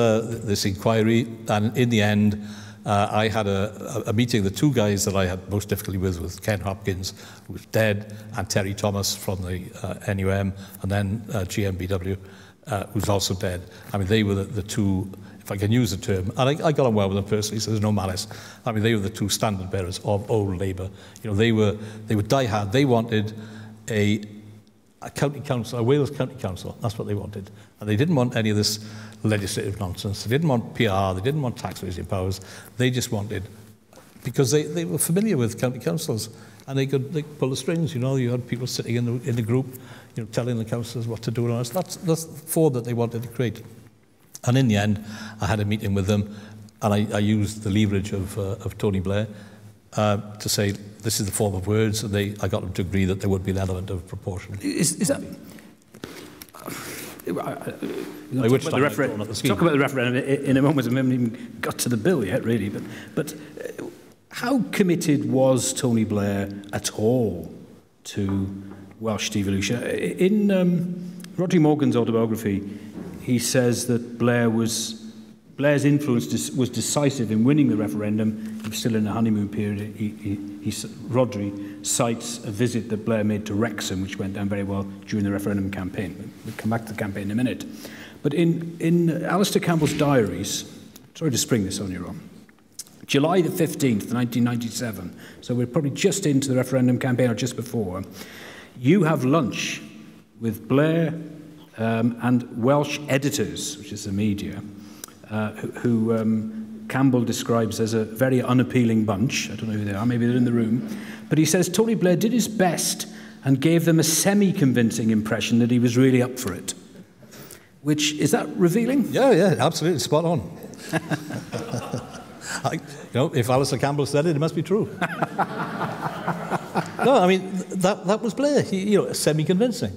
inquiry, and in the end, I had a meeting. The two guys that I had most difficulty with was Ken Hopkins, who was dead, and Terry Thomas from the NUM, and then GMBW, who's also dead. I mean, they were the two, if I can use the term, and I got on well with them personally, so there's no malice. I mean, they were the two standard bearers of old Labour. You know, they were die-hard. They wanted a county council, a Wales county council. That's what they wanted. And they didn't want any of this legislative nonsense. They didn't want PR. They didn't want tax-raising powers. They just wanted because they were familiar with county councils, and they could pull the strings. You know, you had people sitting in the group, you know, telling the councillors what to do and all that. That's the form that they wanted to create. And in the end, I had a meeting with them, and I used the leverage of Tony Blair to say this is the form of words, and I got them to agree that there would be an element of proportion. Is that? By which time talk about the referendum in a moment. We haven't even got to the bill yet, really. But how committed was Tony Blair at all to Welsh devolution? In Rodri Morgan's autobiography, he says that Blair's influence was decisive in winning the referendum. He was still in a honeymoon period. Rodri cites a visit that Blair made to Wrexham, which went down very well during the referendum campaign. We'll come back to the campaign in a minute. But in Alistair Campbell's diaries, sorry to spring this on you, Ron, July the 15th, 1997, so we're probably just into the referendum campaign or just before, you have lunch with Blair and Welsh editors, which is the media, who Campbell describes as a very unappealing bunch. I don't know who they are, maybe they're in the room. But he says Tony Blair did his best and gave them a semi-convincing impression that he was really up for it. Which, is that revealing? Yeah, absolutely, spot on. If Alistair Campbell said it, it must be true. No, I mean, that was Blair, semi-convincing.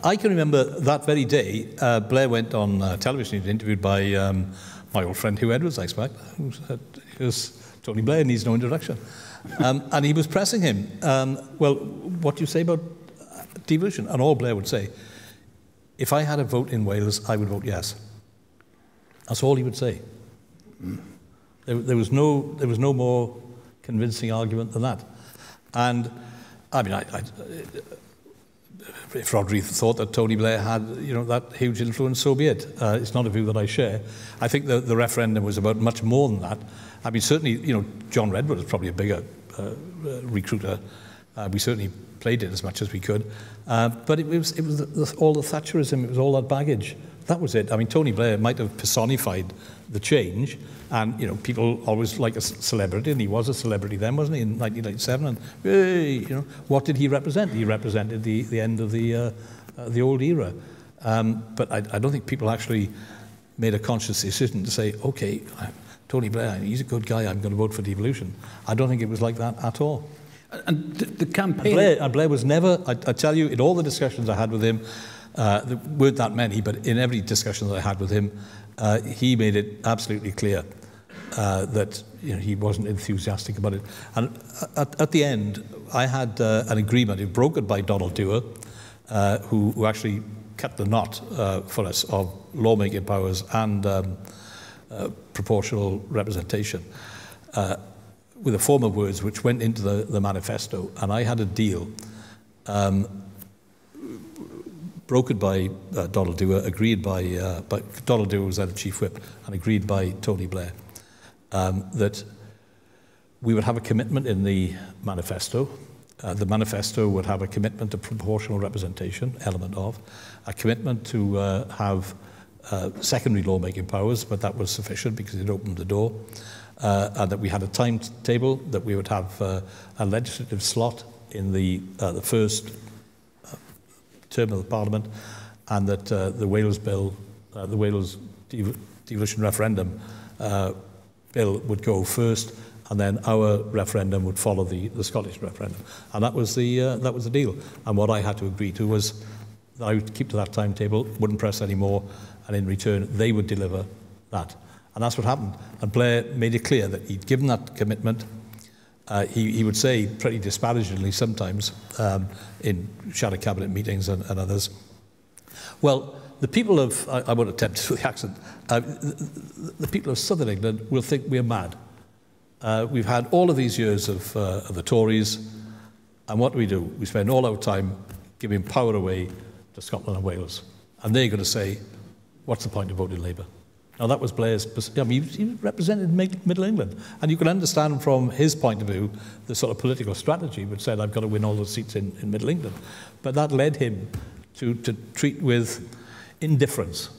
I can remember that very day, Blair went on television. He was interviewed by my old friend Hugh Edwards, I expect, who said, here's Tony Blair, needs no introduction. And he was pressing him, well, what do you say about devolution? And all Blair would say, if I had a vote in Wales, I would vote yes. That's all he would say. There was no more convincing argument than that. And, I mean, if Rodri thought that Tony Blair had, that huge influence, so be it. It's not a view that I share. I think the referendum was about much more than that. I mean, certainly, John Redwood was probably a bigger recruiter. We certainly played it as much as we could. But it was all the Thatcherism, it was all that baggage. That was it. I mean, Tony Blair might have personified the change, and people always like a celebrity, and he was a celebrity then, wasn't he, in 1997? And hey, what did he represent? He represented the end of the old era. But I don't think people actually made a conscious decision to say, okay, Tony Blair, he's a good guy, I'm going to vote for devolution. I don't think it was like that at all. And the campaign... And Blair was never, I tell you, in all the discussions I had with him, there weren't that many, but in every discussion that I had with him, he made it absolutely clear that he wasn't enthusiastic about it. And at the end, I had an agreement brokered by Donald Dewar, who actually cut the knot for us of lawmaking powers and proportional representation, with a form of words which went into the manifesto. And I had a deal brokered by Donald Dewar, agreed by Donald Dewar was then the chief whip, and agreed by Tony Blair, that we would have a commitment in the manifesto. The manifesto would have a commitment to proportional representation, element of, a commitment to have secondary lawmaking powers, but that was sufficient because it opened the door, and that we had a timetable, that we would have a legislative slot in the first term of the Parliament, and that the Wales bill, the Wales devolution referendum bill would go first, and then our referendum would follow the Scottish referendum. And that was the deal. And what I had to agree to was that I would keep to that timetable, wouldn't press any more, and in return they would deliver that. And that's what happened. And Blair made it clear that he'd given that commitment. He would say pretty disparagingly sometimes in shadow cabinet meetings and others, well, the people of, I won't attempt to do the accent, the people of Southern England will think we're mad. We've had all of these years of the Tories, and what do? We spend all our time giving power away to Scotland and Wales. And they're going to say, what's the point of voting Labour? Now, that was Blair's... I mean, he represented Middle England. And you can understand from his point of view the sort of political strategy which said, I've got to win all the seats in Middle England. But that led him to treat with indifference.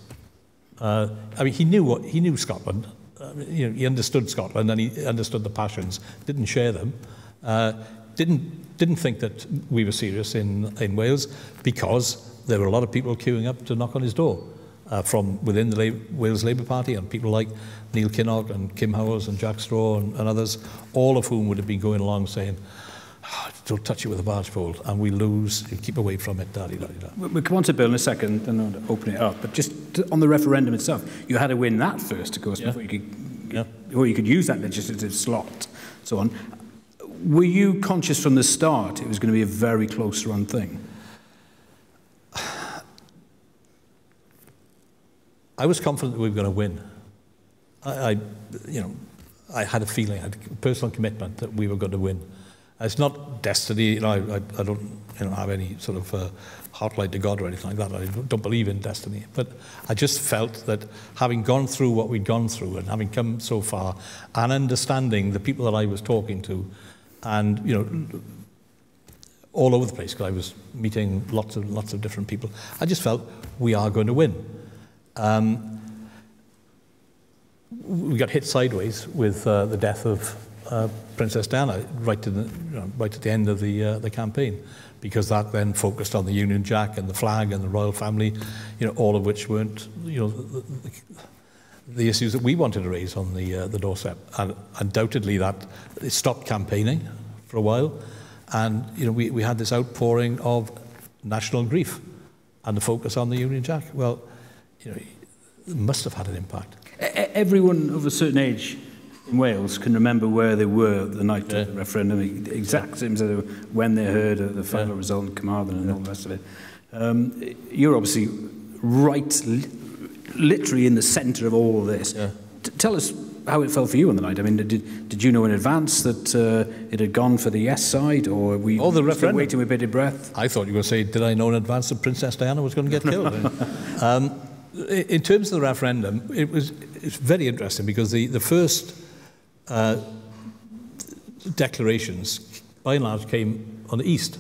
I mean, he knew Scotland. he understood Scotland and he understood the passions, didn't share them, didn't think that we were serious in Wales, because there were a lot of people queuing up to knock on his door from within the Wales Labour Party, and people like Neil Kinnock and Kim Howells and Jack Straw and others, all of whom would have been going along saying, don't touch it with a barge pole, and we lose, you keep away from it, da-di-da-di-da. We'll come on to Bill in a second and I'll open it up, but just on the referendum itself, you had to win that first, of course, before you could use that legislative slot, so on. Were you conscious from the start it was going to be a very close-run thing? I was confident that we were going to win. I had a feeling, I had a personal commitment that we were going to win. It's not destiny. I don't have any sort of heart light to God or anything like that. I don't believe in destiny. But I just felt that having gone through what we'd gone through and having come so far and understanding the people that I was talking to, and all over the place, because I was meeting lots of different people, I just felt we are going to win. We got hit sideways with the death of Princess Diana right at the end of the campaign, because that then focused on the Union Jack and the flag and the royal family, all of which weren't the issues that we wanted to raise on the doorstep. And undoubtedly that it stopped campaigning for a while, and we had this outpouring of national grief and the focus on the Union Jack. Well, it must have had an impact. Everyone of a certain age in Wales can remember where they were the night of the referendum, exact same as when they heard the final result in Carmarthen and all the rest of it. You're obviously literally in the centre of all of this. Tell us how it felt for you on the night. I mean, did you know in advance that it had gone for the yes side, or were you the referendum, waiting with bated breath? I thought you were going to say, did I know in advance that Princess Diana was going to get killed? In terms of the referendum, it's very interesting, because the first declarations, by and large, came on the east,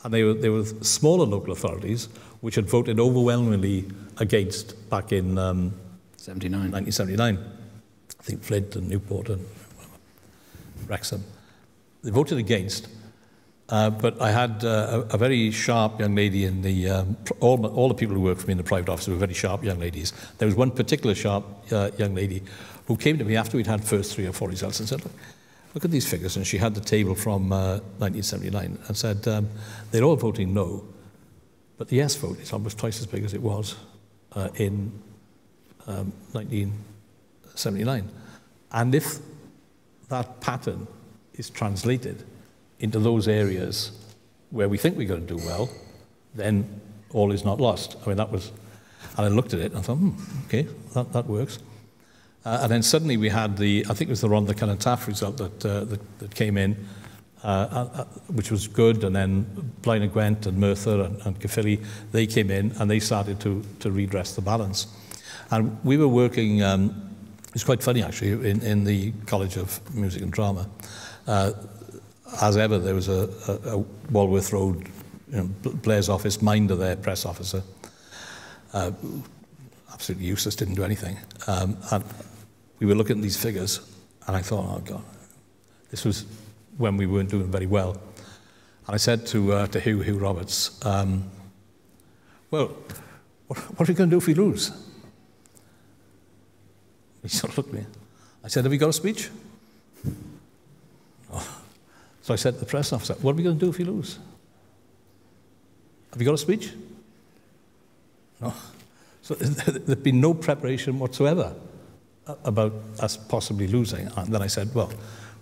and they were smaller local authorities which had voted overwhelmingly against back in 1979. I think Flint and Newport and Wrexham. They voted against, but I had a very sharp young lady in the all the people who worked for me in the private office were very sharp young ladies. There was one particular sharp young lady who came to me after we'd had first 3 or 4 results and said, look at these figures. And she had the table from 1979 and said, they're all voting no, but the yes vote is almost twice as big as it was in 1979. And if that pattern is translated into those areas where we think we're going to do well, then all is not lost. I mean, that was, and I looked at it and I thought, okay, that works. And then suddenly we had I think it was the Rhondda Cynnon Taff result that came in, which was good, and then Blaen y Gwent and Merthyr and Caerphilly, they came in and they started to redress the balance. And we were working, it's quite funny actually, in the College of Music and Drama. As ever, there was a Walworth Road, Blair's office, Minder there, press officer, absolutely useless, didn't do anything. And we were looking at these figures, and I thought, oh God, this was when we weren't doing very well. And I said to Hugh Roberts, well, what are we going to do if we lose? He sort of looked at me. I said, have you got a speech? Oh. So I said to the press officer, what are we going to do if you lose? Have you got a speech? No. So there'd been no preparation whatsoever about us possibly losing. And then I said, well,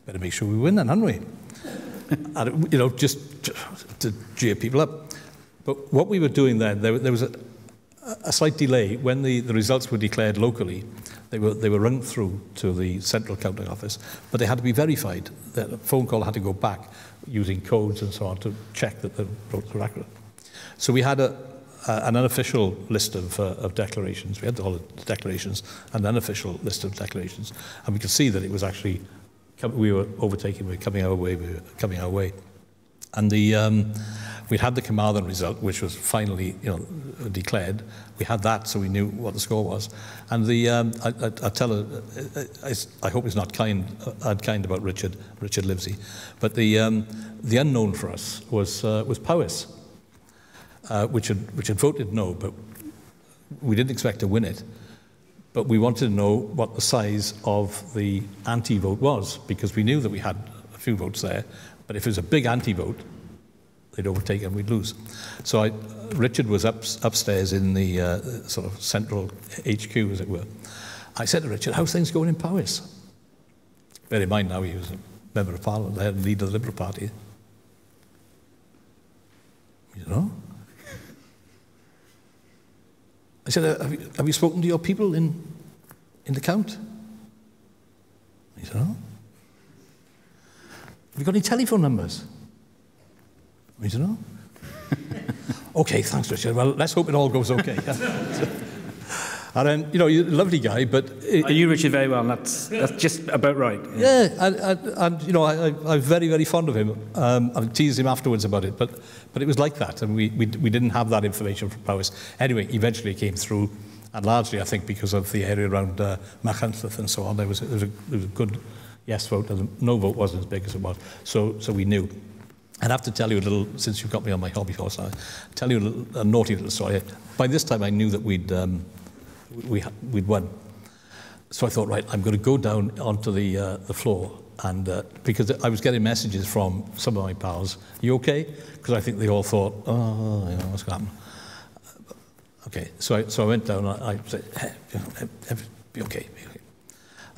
better make sure we win then, hadn't we? And, just to cheer people up. But what we were doing then, there was a slight delay. When the results were declared locally, they were run through to the central counting office, but they had to be verified. The phone call had to go back using codes and so on to check that the votes were accurate. So we had an unofficial list of declarations. We had all the declarations and an unofficial list of declarations, and we could see that it was actually we were overtaking. We were coming our way. And We'd had the Carmarthen result, which was finally, declared. We had that, so we knew what the score was. And I tell her, I hope it's not unkind about Richard Livesey, but the unknown for us was Powys, which had voted no, but we didn't expect to win it. But we wanted to know what the size of the anti-vote was, because we knew that we had a few votes there, but if it was a big anti-vote, they'd overtake and we'd lose. So Richard was upstairs in the sort of central HQ, as it were. I said to Richard, how's things going in Powys? Bear in mind now he was a member of Parliament, the head leader of the Liberal Party. I said, have you spoken to your people in the count? He said, no. Have you got any telephone numbers? He said, no. Okay, thanks, Richard. Well, let's hope it all goes okay. And then, you're a lovely guy, but... I knew Richard very well, and that's just about right. Yeah, and I'm very, very fond of him. I teased him afterwards about it, but it was like that, and we didn't have that information from Powys. Anyway, eventually it came through, and largely, I think, because of the area around Machynlleth and so on, there was a good yes vote, and the no vote wasn't as big as it was, so we knew. I'd have to tell you a little, since you've got me on my hobby horse, I'll tell you a naughty little story. By this time, I knew that we'd won. So I thought, right, I'm going to go down onto the floor, and because I was getting messages from some of my pals, you okay? Because I think they all thought, what's going to happen? Okay, so I went down, and I said, hey, be okay, be okay.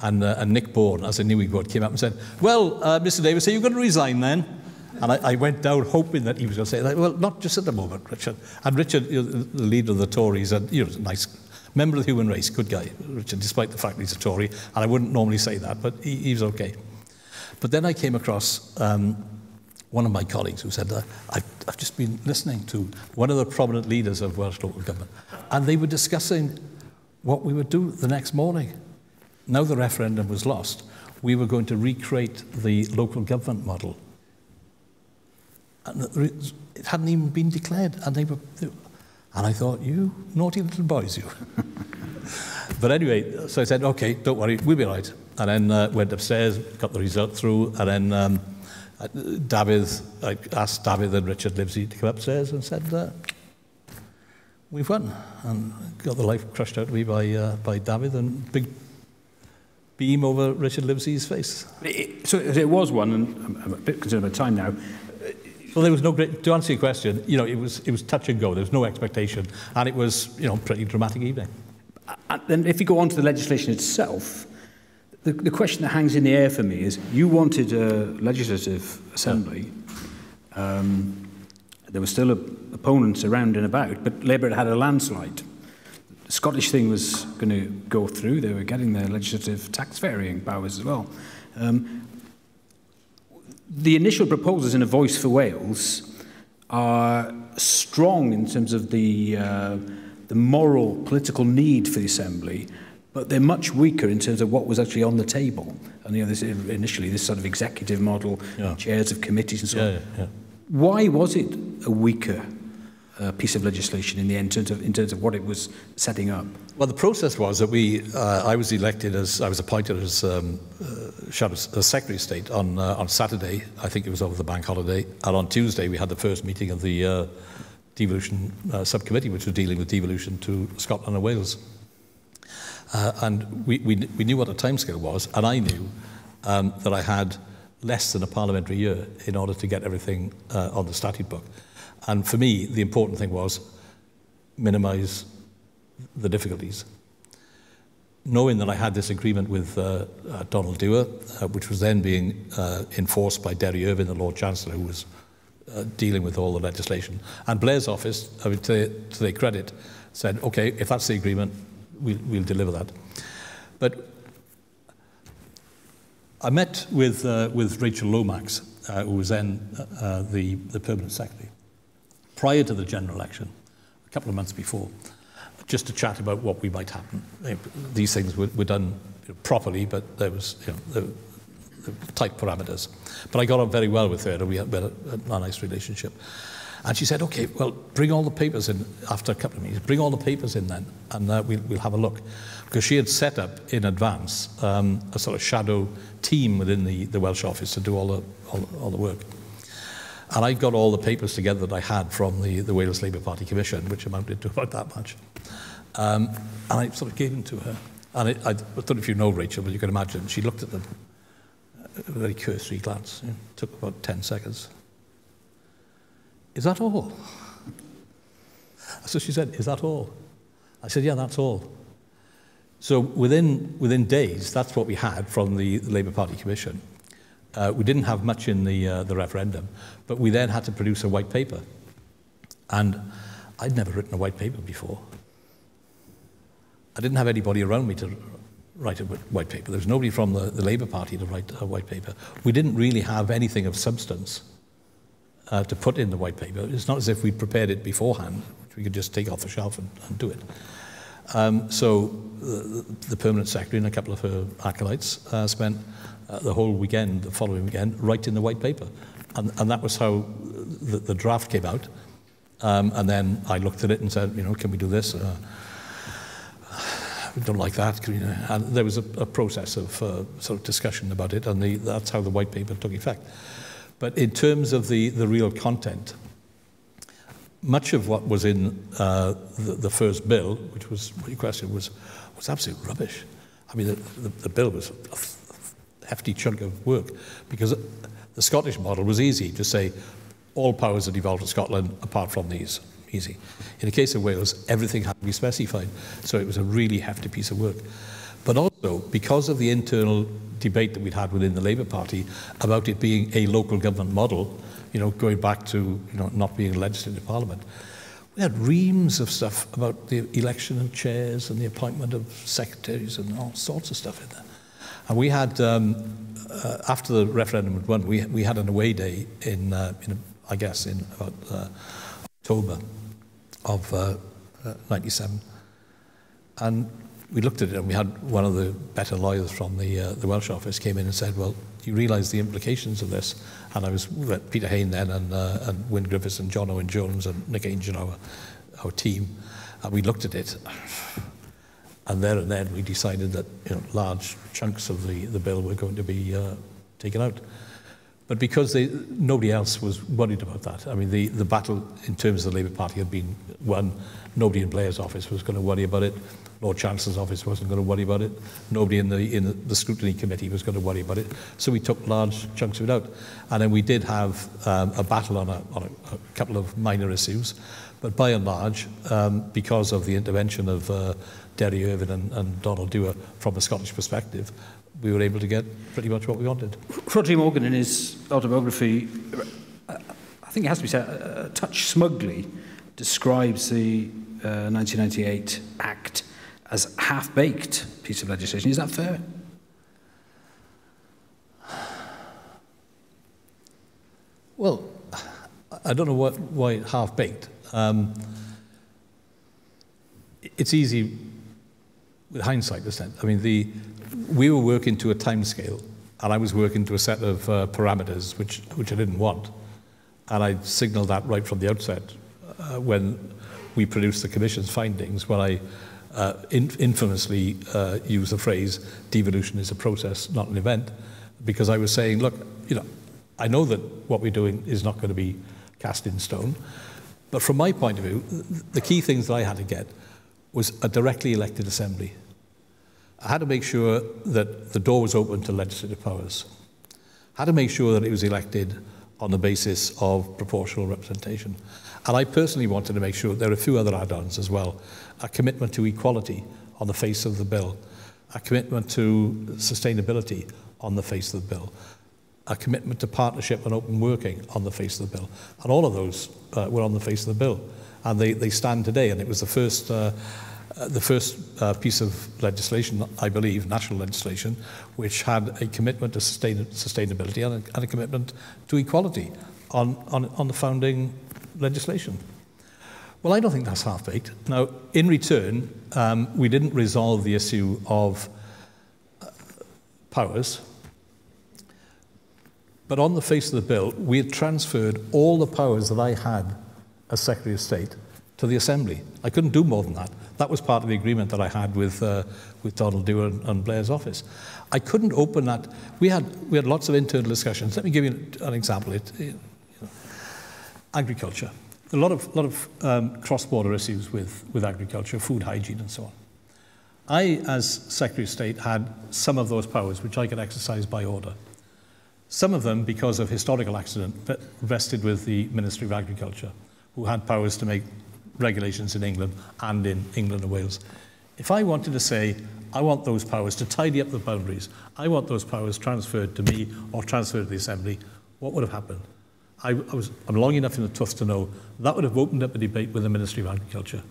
And Nick Bourne, as I knew he would, came up and said, well, Mr. Davies, are you going to resign then? And I went down hoping that he was going to say, well, not just at the moment, Richard. And Richard, the leader of the Tories, and a nice member of the human race, good guy, Richard, despite the fact that he's a Tory. And I wouldn't normally say that, but he was okay. But then I came across one of my colleagues who said, I've just been listening to one of the prominent leaders of Welsh local government, and they were discussing what we would do the next morning. Now the referendum was lost, we were going to recreate the local government model. And it hadn't even been declared, and and I thought, you naughty little boys, you. But anyway, so I said, okay, don't worry, we'll be right. And then went upstairs, got the result through, and then I asked David and Richard Livesey to come upstairs and said, we've won. And got the life crushed out of me by David, and big beam over Richard Livesey's face. So it was one, and I'm a bit concerned about time now. Well, there was no great, to answer your question, it was touch and go. There was no expectation, and it was, pretty dramatic evening. And then if you go on to the legislation itself, the question that hangs in the air for me is, you wanted a legislative assembly. Yeah. There were still opponents around and about, but Labour had had a landslide. The Scottish thing was going to go through. They were getting their legislative tax varying powers as well. The initial proposals in A Voice for Wales are strong in terms of the moral, political need for the Assembly, but they're much weaker in terms of what was actually on the table. And initially this sort of executive model, chairs of committees and so on. Yeah. Why was it a weaker piece of legislation in the end in terms of what it was setting up? Well, the process was that I was appointed as Secretary of State on Saturday. I think it was over the bank holiday. And on Tuesday, we had the first meeting of the Devolution subcommittee, which was dealing with devolution to Scotland and Wales. And we knew what the timescale was, and I knew that I had less than a parliamentary year in order to get everything on the statute book. And for me, the important thing was minimise the difficulties. Knowing that I had this agreement with Donald Dewar, which was then being enforced by Derry Irvine, the Lord Chancellor, who was dealing with all the legislation. And Blair's office, I mean, to their credit, said, OK, if that's the agreement, we'll deliver that. But I met with Rachel Lomax, who was then the permanent secretary, prior to the general election, a couple of months before, just to chat about what we might happen. These things were done properly, but there was there were tight parameters. But I got on very well with her, and we had a nice relationship. And she said, okay, well, bring all the papers in after a couple of meetings. Bring all the papers in then, and we'll have a look. Because she had set up in advance a sort of shadow team within the Welsh office to do all the work. And I got all the papers together that I had from the Wales Labour Party Commission, which amounted to about that much. And I sort of gave them to her. And I don't know if you know Rachel, but you can imagine, she looked at them, a very cursory glance. It took about 10 seconds. Is that all? So she said, is that all? I said, yeah, that's all. So within days, that's what we had from the Labour Party Commission. We didn't have much in the referendum, but we then had to produce a white paper. And I'd never written a white paper before. I didn't have anybody around me to write a white paper. There was nobody from the Labour Party to write a white paper. We didn't really have anything of substance to put in the white paper. It's not as if we'd prepared it beforehand, which we could just take off the shelf and do it. So the permanent secretary and a couple of her acolytes spent the whole weekend, the following weekend, writing the white paper. And that was how the draft came out. And then I looked at it and said, can we do this? We don't like that. And there was a process of sort of discussion about it, and that's how the white paper took effect. But in terms of the real content, much of what was in the first bill, which was what you questioned, was absolute rubbish. I mean, the bill was a hefty chunk of work, because the Scottish model was easy to say all powers are devolved to Scotland apart from these. Easy. In the case of Wales, everything had to be specified, so it was a really hefty piece of work. But also, because of the internal debate that we'd had within the Labour Party about it being a local government model, going back to not being a legislative parliament, we had reams of stuff about the election of chairs and the appointment of secretaries and all sorts of stuff in there. And we had, after the referendum had won, we had an away day in about October of 97. And we looked at it, and we had one of the better lawyers from the Welsh office came in and said, well, do you realise the implications of this? And I was with Peter Hain then, and Wyn Griffiths and John Owen Jones and Nick Angel, our team, and we looked at it. And there and then we decided that large chunks of the bill were going to be taken out. But because nobody else was worried about that. I mean, the battle in terms of the Labour Party had been won. Nobody in Blair's office was going to worry about it. Lord Chancellor's office wasn't going to worry about it. Nobody in the scrutiny committee was going to worry about it. So we took large chunks of it out. And then we did have a battle on a couple of minor issues. But by and large, because of the intervention of Derry Irvine and Donald Dewar from a Scottish perspective, we were able to get pretty much what we wanted. Rhodri Morgan, in his autobiography, I think it has to be said, a touch smugly describes the 1998 Act as a half-baked piece of legislation. Is that fair? Well, I don't know why half-baked. It's easy with hindsight, isn't it? I mean, we were working to a timescale, and I was working to a set of parameters which I didn't want. And I signalled that right from the outset when we produced the Commission's findings, when I infamously used the phrase, devolution is a process, not an event, because I was saying, look, I know that what we're doing is not going to be cast in stone, but from my point of view, the key things that I had to get was a directly elected assembly. I had to make sure that the door was open to legislative powers. I had to make sure that it was elected on the basis of proportional representation. And I personally wanted to make sure there are a few other add-ons as well. A commitment to equality on the face of the bill. A commitment to sustainability on the face of the bill. A commitment to partnership and open working on the face of the bill. And all of those were on the face of the bill. And they stand today. And it was the first piece of legislation, I believe, national legislation, which had a commitment to sustainability and a commitment to equality on the founding legislation. Well, I don't think that's half-baked. Now, in return, we didn't resolve the issue of powers, but on the face of the bill, we had transferred all the powers that I had as Secretary of State to the Assembly. I couldn't do more than that. That was part of the agreement that I had with Donald Dewar and Blair's office. I couldn't open that. We had lots of internal discussions. Let me give you an example. Agriculture. A lot of cross-border issues with agriculture, food hygiene and so on. I, as Secretary of State, had some of those powers which I could exercise by order. Some of them, because of historical accident, vested with the Ministry of Agriculture, who had powers to make regulations in England and in England and Wales. If I wanted to say, I want those powers to tidy up the boundaries, I want those powers transferred to me or transferred to the Assembly, what would have happened? I'm long enough in the tooth to know that would have opened up a debate with the Ministry of Agriculture.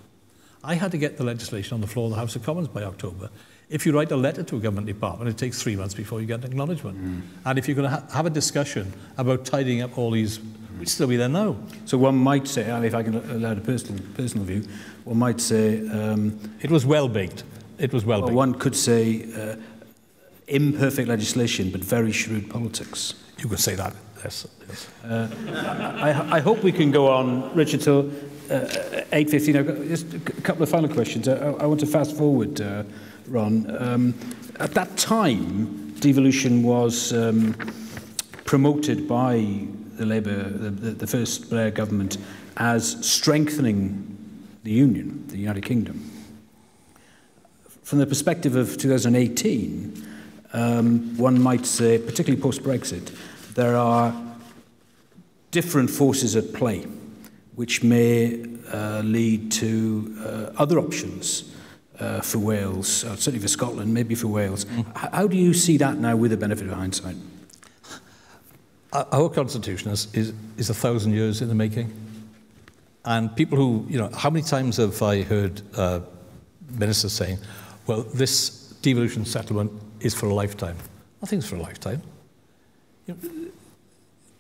I had to get the legislation on the floor of the House of Commons by October. If you write a letter to a government department, it takes 3 months before you get an acknowledgement. And if you're going to have a discussion about tidying up all these, we'd still be there now. So one might say, and if I can allow a personal view, one might say... it was well-baked. It was well-baked. One could say imperfect legislation, but very shrewd politics. You could say that, yes. I hope we can go on, Richard, till 8:15. I've got just a couple of final questions. I want to fast forward, Ron. At that time, devolution was promoted by the Labour, the first Blair government, as strengthening the Union, the United Kingdom. From the perspective of 2018, one might say, particularly post-Brexit, there are different forces at play which may lead to other options for Wales, certainly for Scotland, maybe for Wales. How do you see that now with the benefit of hindsight? Our constitution is 1,000 years in the making. And people who, how many times have I heard ministers saying, well, this devolution settlement is for a lifetime. Nothing's for a lifetime.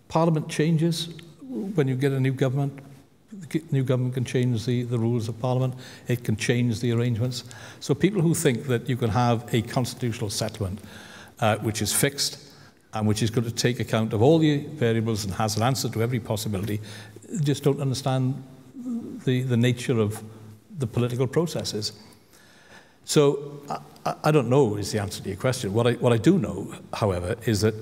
Parliament changes when you get a new government. The new government can change the rules of Parliament. It can change the arrangements. So people who think that you can have a constitutional settlement which is fixed and which is going to take account of all the variables and has an answer to every possibility just don't understand the nature of the political processes. So I don't know is the answer to your question. What I do know, however, is that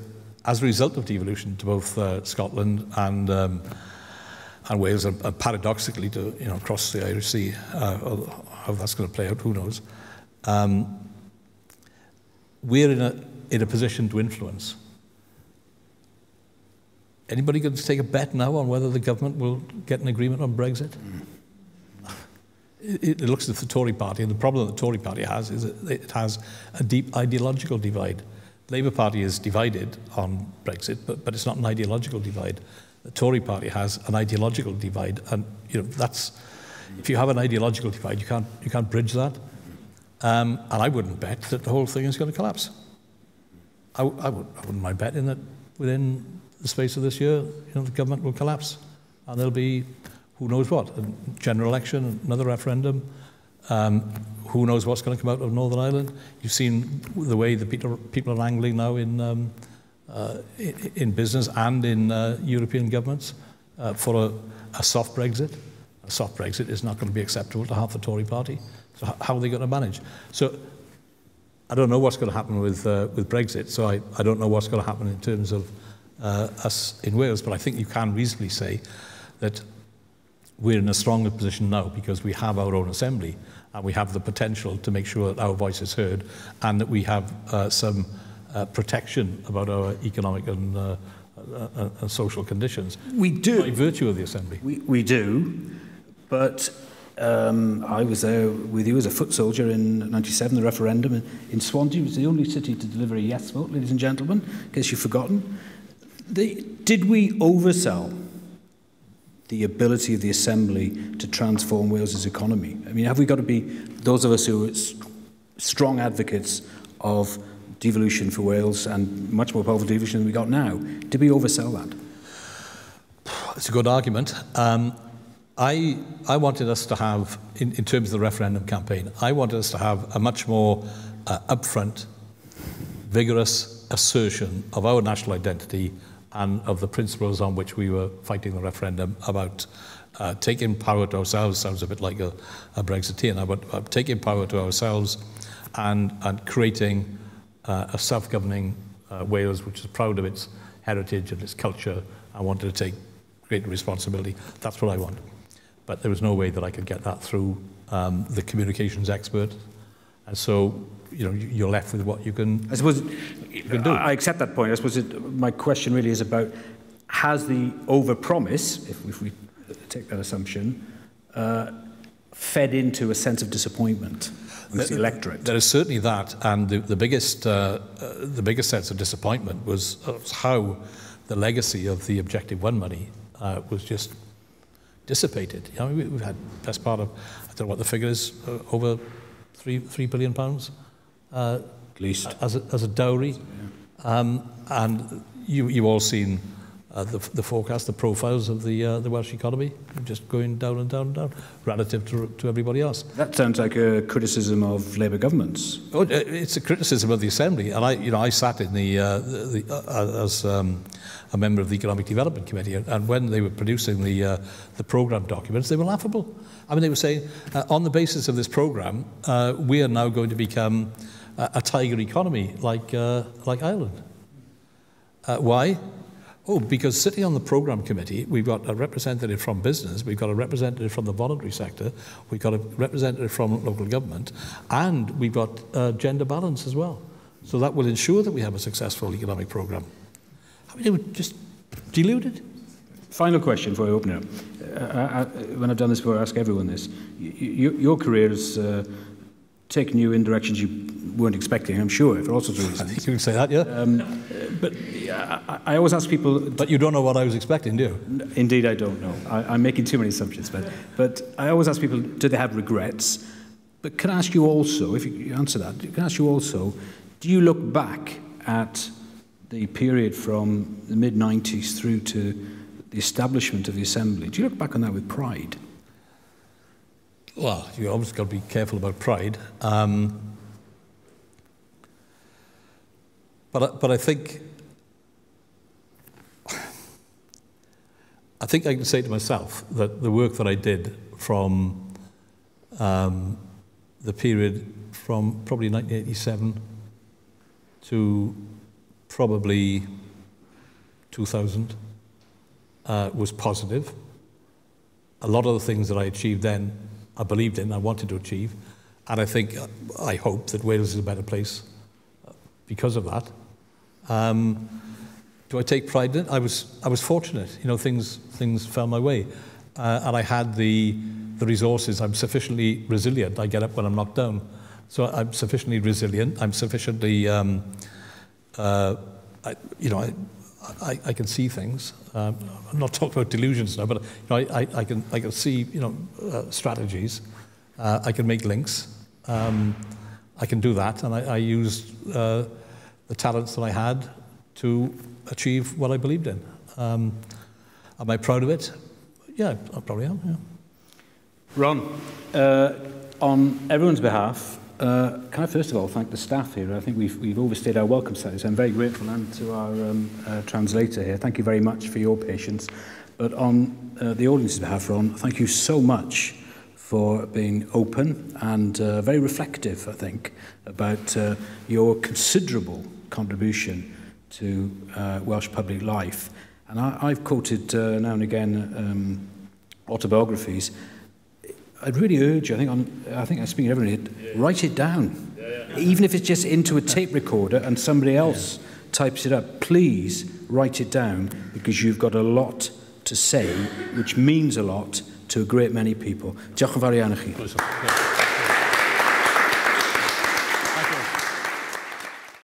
as a result of devolution to both Scotland and Wales, and paradoxically to across the Irish Sea, how that's going to play out, who knows? We're in a position to influence. Anybody going to take a bet now on whether the government will get an agreement on Brexit? It looks at the Tory party, and the problem that the Tory party has is that it has a deep ideological divide. The Labour Party is divided on Brexit, but it's not an ideological divide. The Tory party has an ideological divide, and that's if you have an ideological divide, you can't bridge that. And I wouldn't bet that the whole thing is going to collapse. I wouldn't mind betting that within the space of this year, the government will collapse, and there'll be who knows what, a general election, another referendum. Who knows what's going to come out of Northern Ireland? You've seen the way the people are angling now in business and in European governments for a soft Brexit. A soft Brexit is not going to be acceptable to half the Tory party. So how are they going to manage? So I don't know what's going to happen with Brexit. So I don't know what's going to happen in terms of us in Wales. But I think you can reasonably say that we're in a stronger position now because we have our own assembly and we have the potential to make sure that our voice is heard and that we have some protection about our economic and social conditions. We do. By virtue of the assembly. We do, but I was there with you as a foot soldier in '97, the referendum in Swansea. It was the only city to deliver a yes vote, ladies and gentlemen, in case you've forgotten. Did we oversell the ability of the Assembly to transform Wales's economy? I mean, have we got to be, those of us who are strong advocates of devolution for Wales and much more powerful devolution than we got now, did we oversell that? It's a good argument. I wanted us to have, in terms of the referendum campaign, I wanted us to have a much more upfront, vigorous assertion of our national identity and of the principles on which we were fighting the referendum about taking power to ourselves sounds a bit like a Brexiteer now, but taking power to ourselves and creating a self-governing Wales which is proud of its heritage and its culture. I wanted to take great responsibility. That's what I want. But there was no way that I could get that through the communications expert. And so, you know, you're left with what you can, I suppose, you can do. I accept that point. I suppose my question really is about, has the overpromise, if we take that assumption, fed into a sense of disappointment with the electorate? There is certainly that, and the biggest sense of disappointment was how the legacy of the Objective 1 money was just dissipated. You know, we've had best part of, I don't know what the figure is, over £3 billion at least as a dowry, and you've all seen the forecast, the profiles of the Welsh economy, just going down and down and down relative to everybody else. That sounds like a criticism of Labour governments. Oh, it's a criticism of the Assembly, and I sat in as a member of the Economic Development Committee, and when they were producing the programme documents, they were laughable. I mean, they were saying, on the basis of this programme, we are now going to become a tiger economy like Ireland. Why? Oh, because sitting on the programme committee, we've got a representative from business, we've got a representative from the voluntary sector, we've got a representative from local government, and we've got gender balance as well. So that will ensure that we have a successful economic programme. I mean, they were just deluded. Final question before I open it up. When I've done this before, I ask everyone this. Your career has taken you in directions you weren't expecting, I'm sure, for all sorts of reasons. I think you can say that, yeah. But I always ask people... But you don't know what I was expecting, do you? Indeed, I don't know. I'm making too many assumptions. But I always ask people, do they have regrets? But can I ask you also, if you answer that, can I ask you also, do you look back at the period from the mid-90s through to the establishment of the Assembly? Do you look back on that with pride? Well, you always got to be careful about pride. But I think I can say to myself that the work that I did from the period from probably 1987 to probably 2000 was positive. A lot of the things that I achieved then, I believed in, I wanted to achieve, and I hope that Wales is a better place because of that. Do I take pride in it? I was fortunate. You know, things fell my way, and I had the resources. I'm sufficiently resilient. I get up when I'm knocked down, so I'm sufficiently resilient. I'm sufficiently, I can see things. I'm not talking about delusions now, but you know, I can see, you know, strategies. I can make links. I can do that, and I used the talents that I had to achieve what I believed in. Am I proud of it? Yeah, I probably am, yeah. Ron, on everyone's behalf, can I first of all thank the staff here? I think we've overstayed our welcome service. I'm very grateful, and to our translator here. Thank you very much for your patience. But on the audience's behalf, Ron, thank you so much for being open and very reflective, I think, about your considerable contribution to Welsh public life. And I've quoted now and again autobiographies. I'd really urge you, I think I'm speaking to everyone here, write it down. Even if it's just into a tape recorder and somebody else types it up, please write it down, because you've got a lot to say, which means a lot to a great many people. Diolch yn fawr iawn i chi.